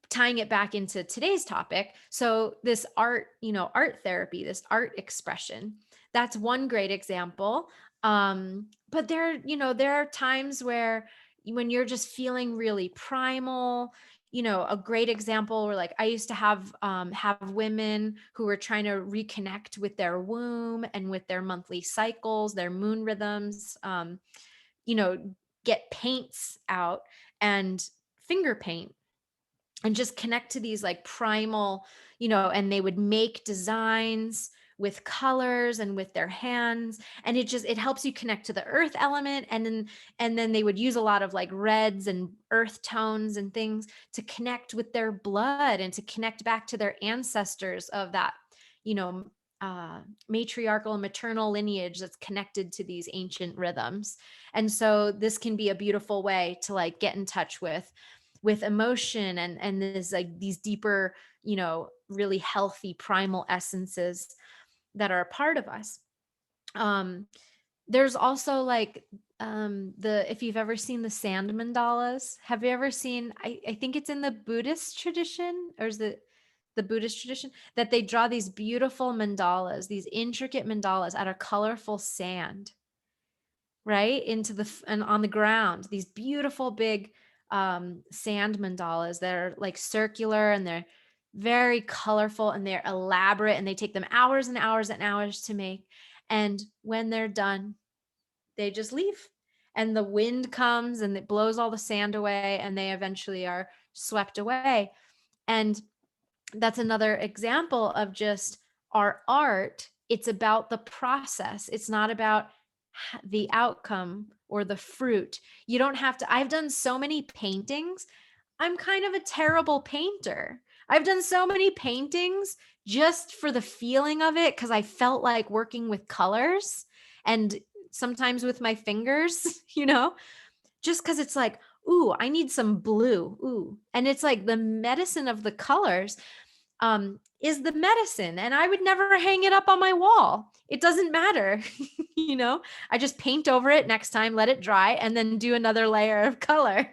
tying it back into today's topic, so this art, you know, art therapy, this art expression, that's one great example. But there, you know, there are times where when you're just feeling really primal, you know, a great example where like I used to have women who were trying to reconnect with their womb and with their monthly cycles, their moon rhythms, you know, get paints out and finger paint and just connect to these like primal, you know, and they would make designs with colors and with their hands, and it helps you connect to the earth element. And then they would use a lot of like reds and earth tones and things to connect with their blood and to connect back to their ancestors of that, you know, matriarchal and maternal lineage that's connected to these ancient rhythms. And so this can be a beautiful way to like get in touch with emotion and this like these deeper, you know, really healthy primal essences that are a part of us. There's also like if you've ever seen the sand mandalas, have you ever seen, I think it's in the Buddhist tradition, or is it the Buddhist tradition, that they draw these beautiful mandalas, these intricate mandalas out of colorful sand, right? And on the ground, these beautiful big sand mandalas that are like circular, and they're very colorful and they're elaborate, and they take them hours and hours and hours to make. And when they're done, they just leave. And the wind comes and it blows all the sand away, and they eventually are swept away. And that's another example of just our art. It's about the process. It's not about the outcome or the fruit. You don't have to. I've done so many paintings. I'm kind of a terrible painter. I've done so many paintings just for the feeling of it, because I felt like working with colors and sometimes with my fingers, you know, just because it's like, ooh, I need some blue. Ooh. And it's like the medicine of the colors is the medicine. And I would never hang it up on my wall. It doesn't matter. You know, I just paint over it next time, let it dry, and then do another layer of color.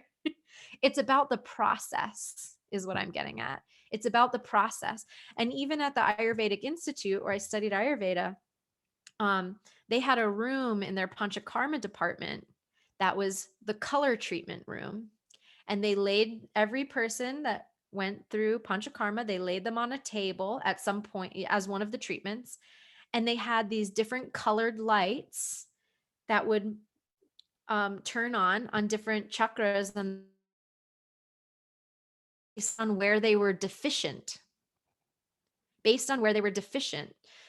It's about the process, is what I'm getting at. It's about the process. And even at the Ayurvedic Institute, where I studied Ayurveda, they had a room in their Panchakarma department That was the color treatment room. And they laid every person that went through Panchakarma, they laid them on a table at some point as one of the treatments. And they had these different colored lights that would turn on different chakras and based on where they were deficient.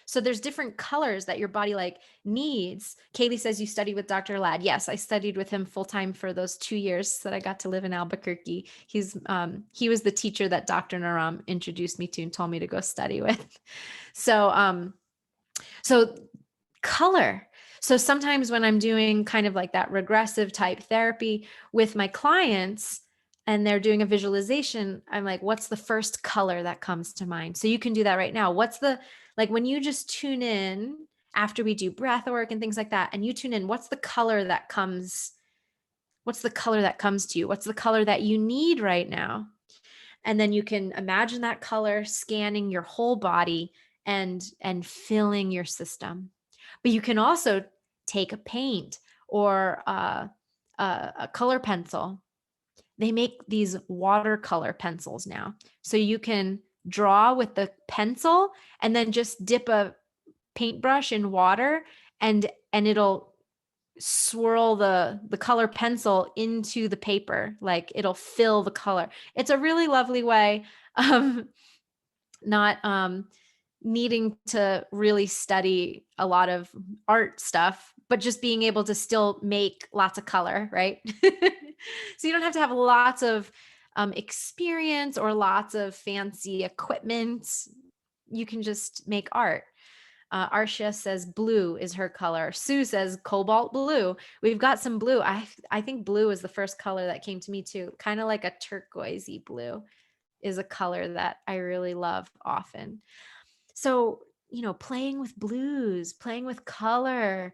So there's different colors that your body like needs. Kaylee says you studied with Dr. Ladd. Yes, I studied with him full time for those 2 years that I got to live in Albuquerque. He was the teacher that Dr. Naram introduced me to and told me to go study with. So color. So sometimes when I'm doing kind of like that regressive type therapy with my clients and they're doing a visualization, I'm like, what's the first color that comes to mind? So you can do that right now. Like when you just tune in after we do breath work and things like that, and you tune in, what's the color that comes to you? What's the color that you need right now? And then you can imagine that color scanning your whole body and filling your system. But you can also take a paint or a color pencil. They make these watercolor pencils now. So you can draw with the pencil and then just dip a paintbrush in water and it'll swirl the color pencil into the paper. Like it'll fill the color. It's a really lovely way of not needing to really study a lot of art stuff, but just being able to still make lots of color, right? So you don't have to have lots of experience or lots of fancy equipment. You can just make art. Arshia says blue is her color. Sue says cobalt blue. We've got some blue. I think blue is the first color that came to me too. Kind of like a turquoisey blue is a color that I really love often. So, playing with blues, playing with color,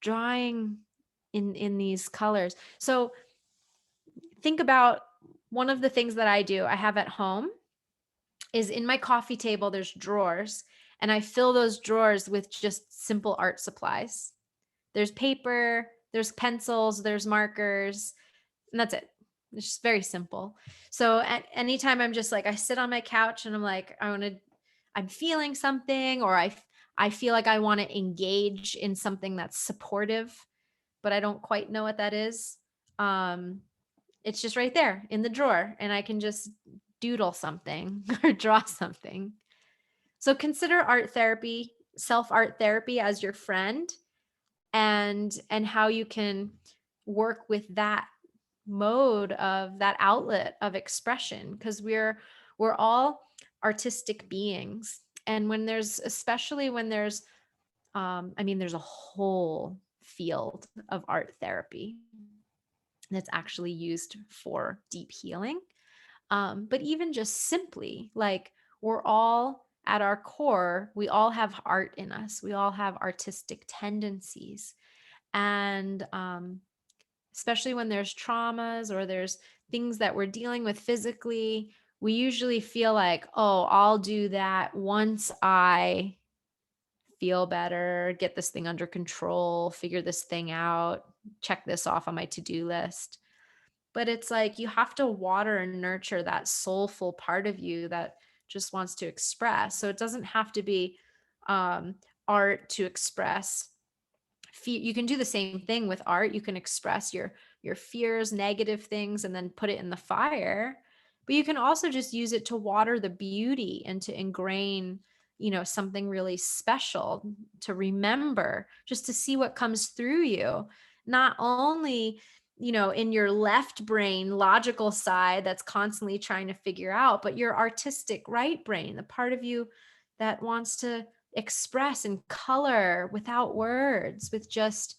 drawing in these colors. So think about one of the things that I do, I have at home is in my coffee table, there's drawers, and I fill those drawers with just simple art supplies. There's paper, there's pencils, there's markers, and that's it. It's just very simple. So at any time I'm just like, I sit on my couch and I'm like, I'm feeling something, or I feel like I want to engage in something that's supportive, but I don't quite know what that is. It's just right there in the drawer, and I can just doodle something or draw something. So consider art therapy, self-art therapy as your friend, and how you can work with that mode of that outlet of expression, because we're all artistic beings. And especially when there's there's a whole field of art therapy that's actually used for deep healing. But even just simply, like, we're all at our core, we all have art in us. We all have artistic tendencies. And especially when there's traumas or there's things that we're dealing with physically, we usually feel like, oh, I'll do that once I feel better, get this thing under control, figure this thing out, check this off on my to-do list. But it's like you have to water and nurture that soulful part of you that just wants to express. So it doesn't have to be art to express. You can do the same thing with art. You can express your fears, negative things, and then put it in the fire. But you can also just use it to water the beauty and to ingrain, something really special to remember, just to see what comes through you. Not only, in your left brain, logical side that's constantly trying to figure out, but your artistic right brain, the part of you that wants to express in color without words, with just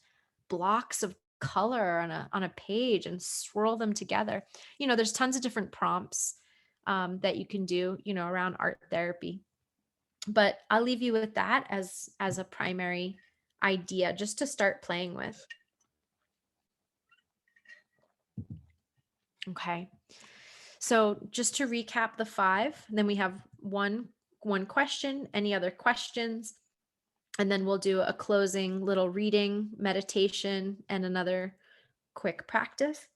blocks of color on a page and swirl them together. There's tons of different prompts that you can do, around art therapy. But I'll leave you with that as a primary idea just to start playing with. Okay. So just to recap the 5, then we have one question, any other questions? And then we'll do a closing little reading, meditation, and another quick practice.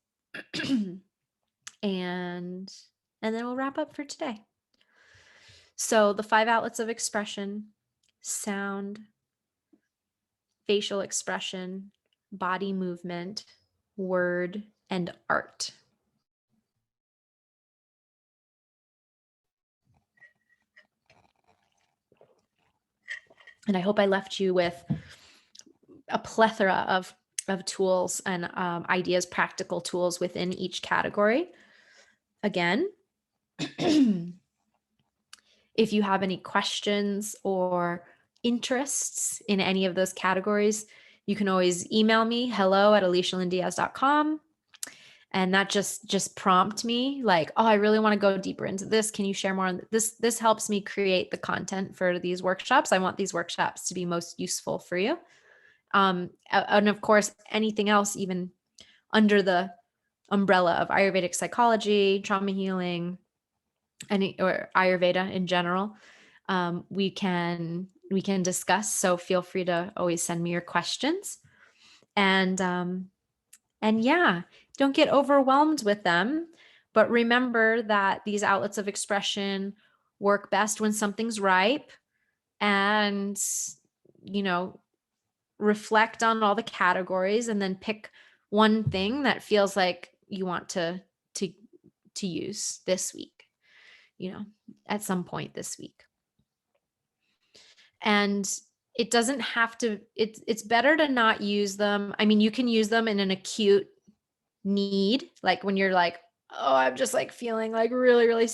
and then we'll wrap up for today. So the 5 outlets of expression: sound, facial expression, body movement, word, and art. And I hope I left you with a plethora of tools and ideas, practical tools within each category. Again, if you have any questions or interests in any of those categories, you can always email me, hello@alicialyndiaz.com. And that just prompt me like, oh, I really want to go deeper into this. Can you share more on this? This helps me create the content for these workshops. I want these workshops to be most useful for you. And of course, anything else, even under the umbrella of Ayurvedic psychology, trauma healing, or Ayurveda in general, we can discuss. So feel free to always send me your questions. And yeah, don't get overwhelmed with them, but remember that these outlets of expression work best when something's ripe, and, reflect on all the categories and then pick one thing that feels like you want to use this week, at some point this week. And it doesn't have to, it's better to not use them. I mean, you can use them in an acute need, like when you're like, oh, I'm just like feeling like really, really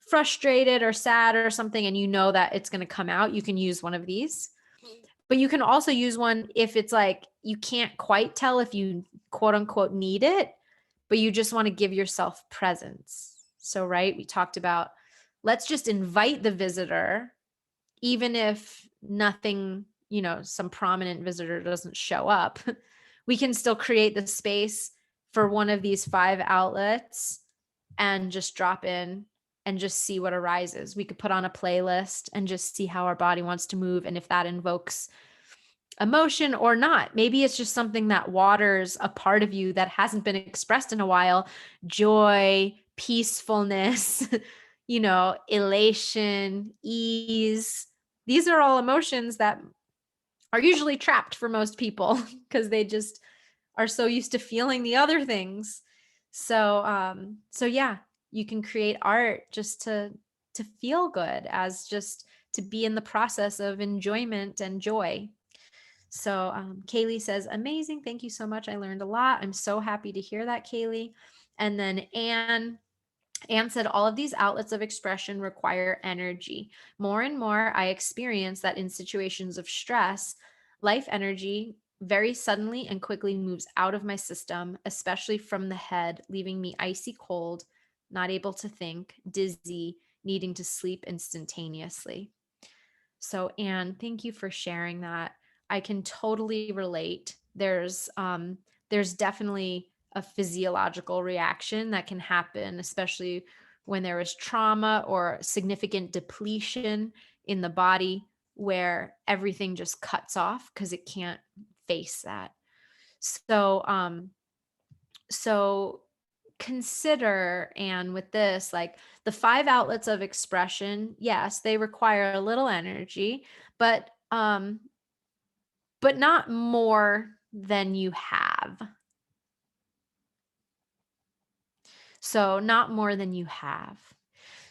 frustrated or sad or something, and you know that it's going to come out. You can use one of these. But you can also use one if it's like you can't quite tell if you quote unquote need it, but you just want to give yourself presence. So, right, we talked about, let's just invite the visitor, even if nothing, some prominent visitor doesn't show up. We can still create the space for one of these 5 outlets and just drop in and just see what arises. We could put on a playlist and just see how our body wants to move, and if that invokes emotion or not. Maybe it's just something that waters a part of you that hasn't been expressed in a while. Joy, peacefulness, elation, ease. These are all emotions that are usually trapped for most people because they just are so used to feeling the other things. So yeah, you can create art just to feel good, as just to be in the process of enjoyment and joy. So Kaylee says, amazing. Thank you so much. I learned a lot. I'm so happy to hear that, Kaylee. And then Anne said, all of these outlets of expression require energy. More and more, I experience that in situations of stress, life energy very suddenly and quickly moves out of my system, especially from the head, leaving me icy cold, not able to think, dizzy, needing to sleep instantaneously. So, Anne, thank you for sharing that. I can totally relate. There's definitely a physiological reaction that can happen, especially when there is trauma or significant depletion in the body, where everything just cuts off because it can't face that. So consider, and with this, like the 5 outlets of expression, yes, they require a little energy, but not more than you have. So not more than you have.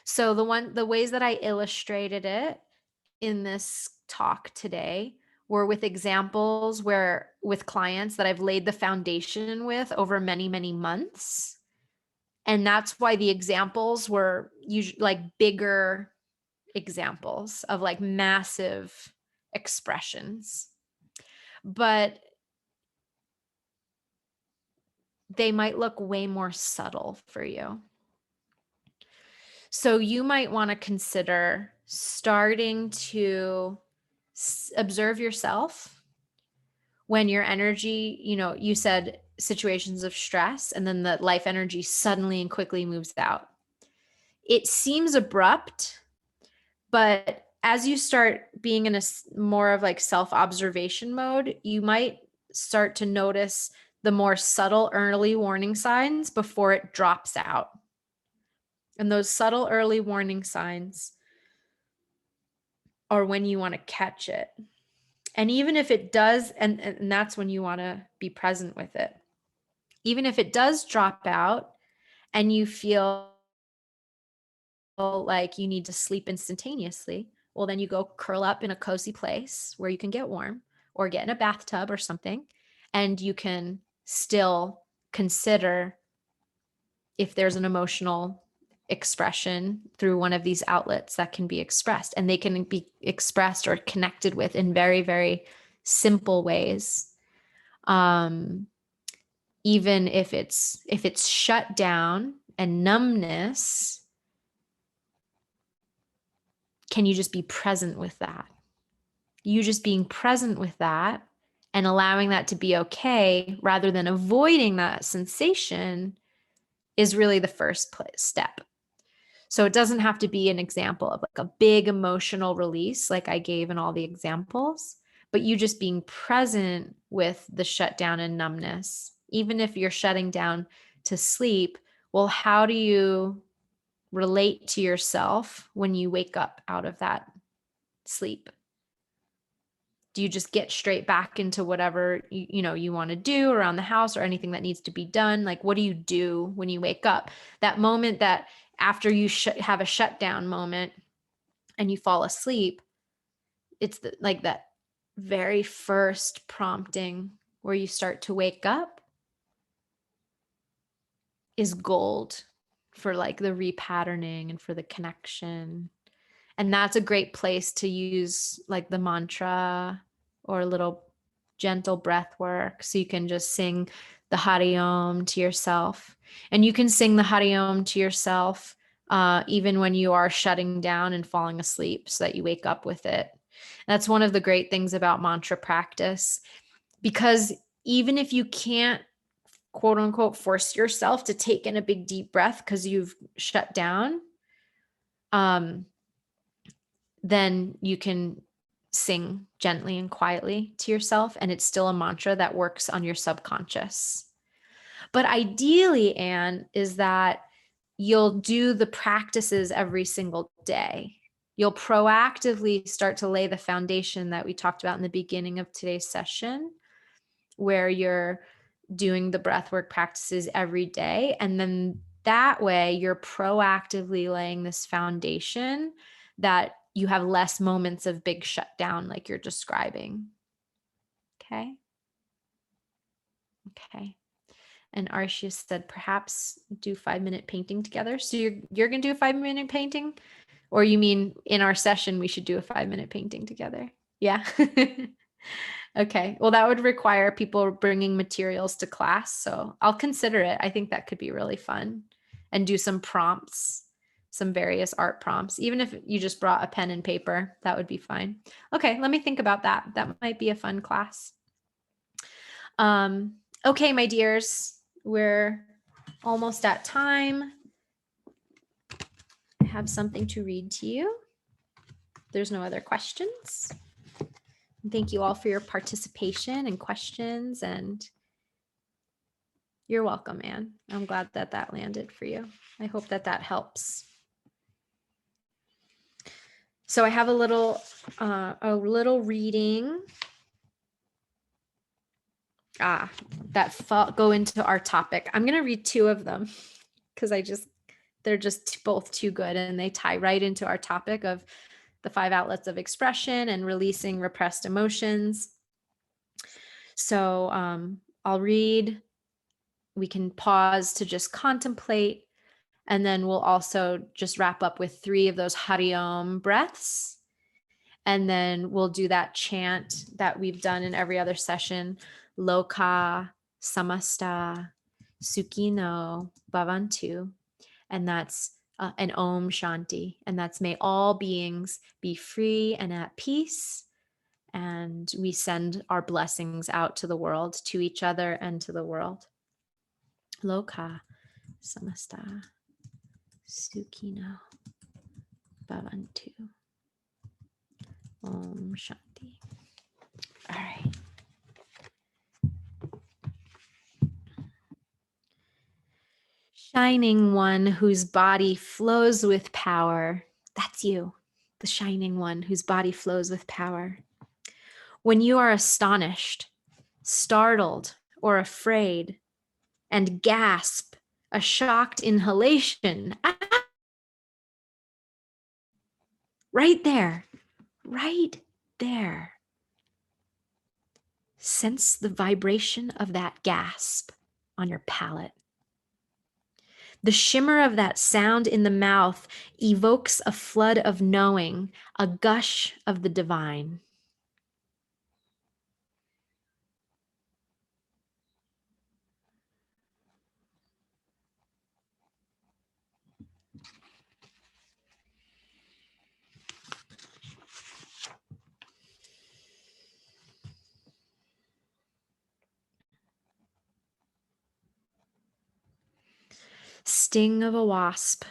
So the ways that I illustrated it in this talk today were with examples with clients that I've laid the foundation with over many, many months. And that's why the examples were usually like bigger examples of like massive expressions. But they might look way more subtle for you. So you might want to consider starting to observe yourself when your energy, you said situations of stress, and then the life energy suddenly and quickly moves out. It seems abrupt, but as you start being in a more of like self-observation mode, you might start to notice the more subtle early warning signs before it drops out. And those subtle early warning signs are when you want to catch it. And even if it does, and that's when you want to be present with it. Even if it does drop out and you feel like you need to sleep instantaneously, well, then you go curl up in a cozy place where you can get warm, or get in a bathtub or something, and you can still consider if there's an emotional expression through one of these outlets that can be expressed, and they can be expressed or connected with in very, very simple ways. Even if it's shut down and numbness, can you just be present with that? You just being present with that and allowing that to be okay rather than avoiding that sensation is really the first step. So it doesn't have to be an example of like a big emotional release like I gave in all the examples, but you just being present with the shutdown and numbness. Even if you're shutting down to sleep, well, how do you relate to yourself when you wake up out of that sleep? Do you just get straight back into whatever you want to do around the house or anything that needs to be done? Like, what do you do when you wake up? That moment that after you have a shutdown moment and you fall asleep, it's like that very first prompting where you start to wake up is gold for like the repatterning and for the connection. And that's a great place to use like the mantra or a little gentle breath work. So you can just sing the Hari Om to yourself. And you can sing the Hari Om to yourself even when you are shutting down and falling asleep, so that you wake up with it. That's one of the great things about mantra practice, because even if you can't, quote unquote, force yourself to take in a big deep breath because you've shut down, then you can sing gently and quietly to yourself, and it's still a mantra that works on your subconscious. But ideally, Anne, is that you'll do the practices every single day. You'll proactively start to lay the foundation that we talked about in the beginning of today's session, where you're doing the breathwork practices every day. And then that way you're proactively laying this foundation that you have less moments of big shutdown like you're describing. Okay. Okay. And Arshia said, perhaps do 5-minute painting together. So you're going to do a 5-minute painting? Or you mean in our session, we should do a 5-minute painting together? Yeah. Okay. Well, that would require people bringing materials to class. So I'll consider it. I think that could be really fun, and do some prompts, some various art prompts. Even if you just brought a pen and paper, that would be fine. Okay. Let me think about that. That might be a fun class. Okay, my dears, we're almost at time. I have something to read to you. There's no other questions. Thank you all for your participation and questions, and you're welcome, Anne. I'm glad that that landed for you. I hope that that helps. So I have a little reading that go into our topic. I'm going to read 2 of them because they're just both too good, and they tie right into our topic of the 5 outlets of expression and releasing repressed emotions. So I'll read. We can pause to just contemplate, and then we'll also just wrap up with 3 of those Hari Om breaths. And then we'll do that chant that we've done in every other session, Loka Samasta Sukhino Bhavantu. And that's an Om Shanti. And that's, may all beings be free and at peace. And we send our blessings out to the world, to each other and to the world. Loka Samasta Sukhino Bhavantu. Om Shanti. All right. Shining one whose body flows with power. That's you, the shining one whose body flows with power. When you are astonished, startled, or afraid, and gasp a shocked inhalation, right there, right there. Sense the vibration of that gasp on your palate. The shimmer of that sound in the mouth evokes a flood of knowing, a gush of the divine. Sting of a wasp,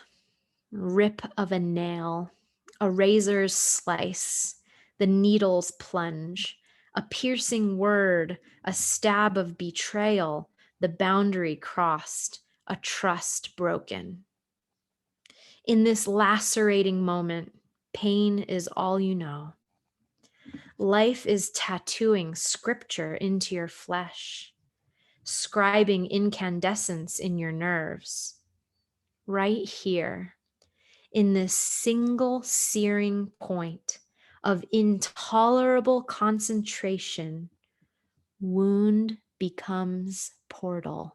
rip of a nail, a razor's slice, the needle's plunge, a piercing word, a stab of betrayal, the boundary crossed, a trust broken. In this lacerating moment, pain is all you know. Life is tattooing scripture into your flesh, scribing incandescence in your nerves. Right here, in this single searing point of intolerable concentration, wound becomes portal.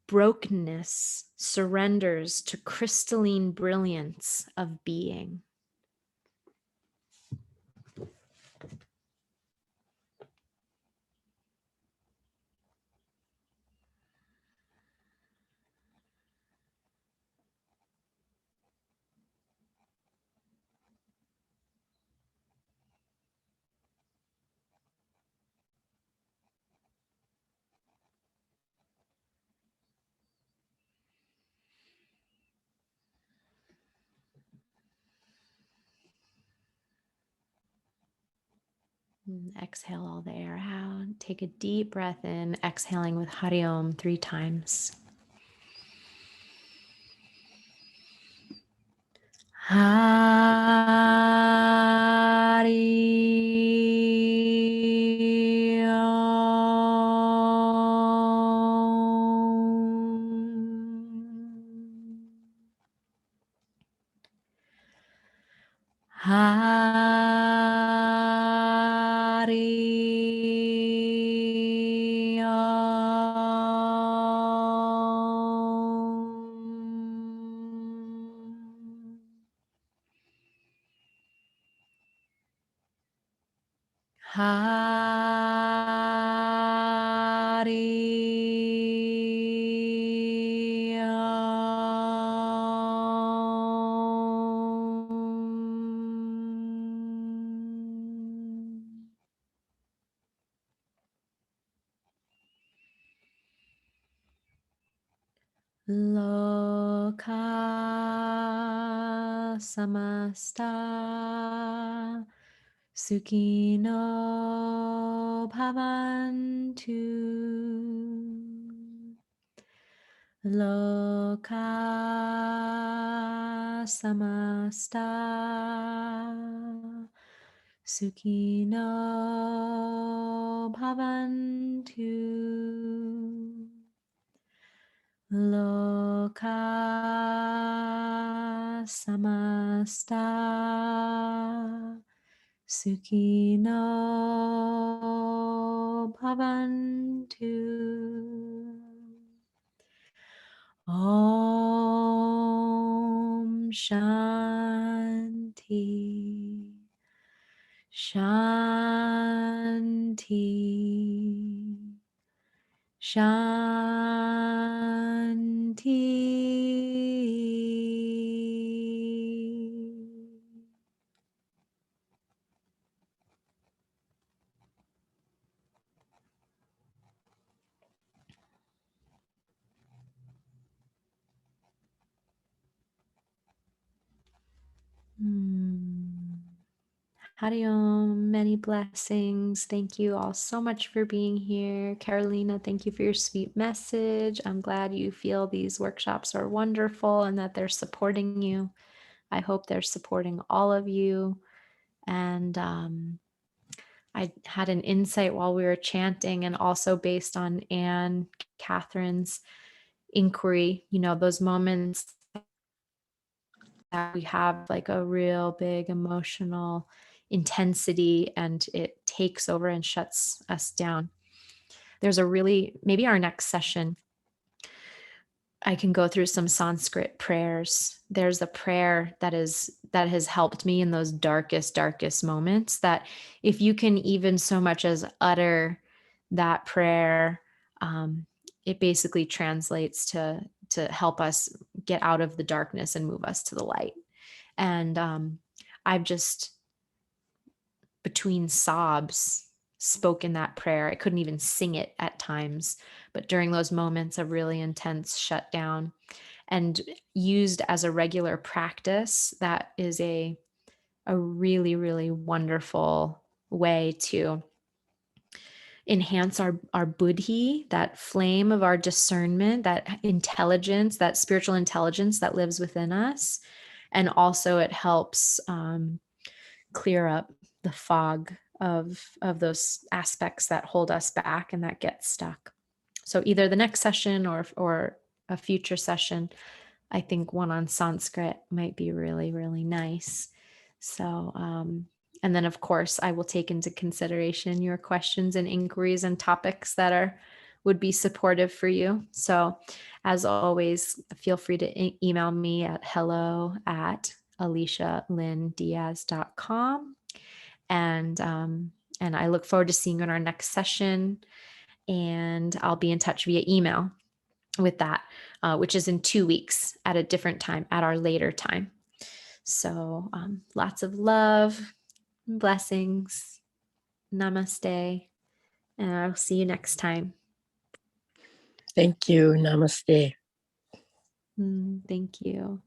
Brokenness surrenders to crystalline brilliance of being. And exhale all the air out. Take a deep breath in, exhaling with Hari Om 3 times. Hari Om. Hari Om. Hari Om. Loka samasta Sukhino bhavantu. Loka samasta Sukhino bhavantu. Loka samasta Sukhino bhavantu. Om Shanti. Shanti. Shanti. Hari Om, many blessings. Thank you all so much for being here. Carolina, thank you for your sweet message. I'm glad you feel these workshops are wonderful and that they're supporting you. I hope they're supporting all of you. And I had an insight while we were chanting, and also based on Anne Catherine's inquiry, those moments that we have like a real big emotional intensity and it takes over and shuts us down. There's maybe our next session, I can go through some Sanskrit prayers. There's a prayer that has helped me in those darkest moments, that if you can even so much as utter that prayer, it basically translates to help us get out of the darkness and move us to the light. And I've just, between sobs, spoken that prayer. I couldn't even sing it at times, but during those moments of really intense shutdown, and used as a regular practice, that is a really wonderful way to enhance our buddhi, that flame of our discernment, that intelligence, that spiritual intelligence that lives within us. And also it helps clear up the fog of those aspects that hold us back and that get stuck. So either the next session or a future session, I think one on Sanskrit might be really nice. So, and then of course I will take into consideration your questions and inquiries and topics that would be supportive for you. So as always, feel free to email me at hello@alicialyndiaz.com. And I look forward to seeing you in our next session. And I'll be in touch via email with that, which is in 2 weeks at a different time, at our later time. So lots of love, blessings, namaste, and I'll see you next time. Thank you. Namaste. Thank you.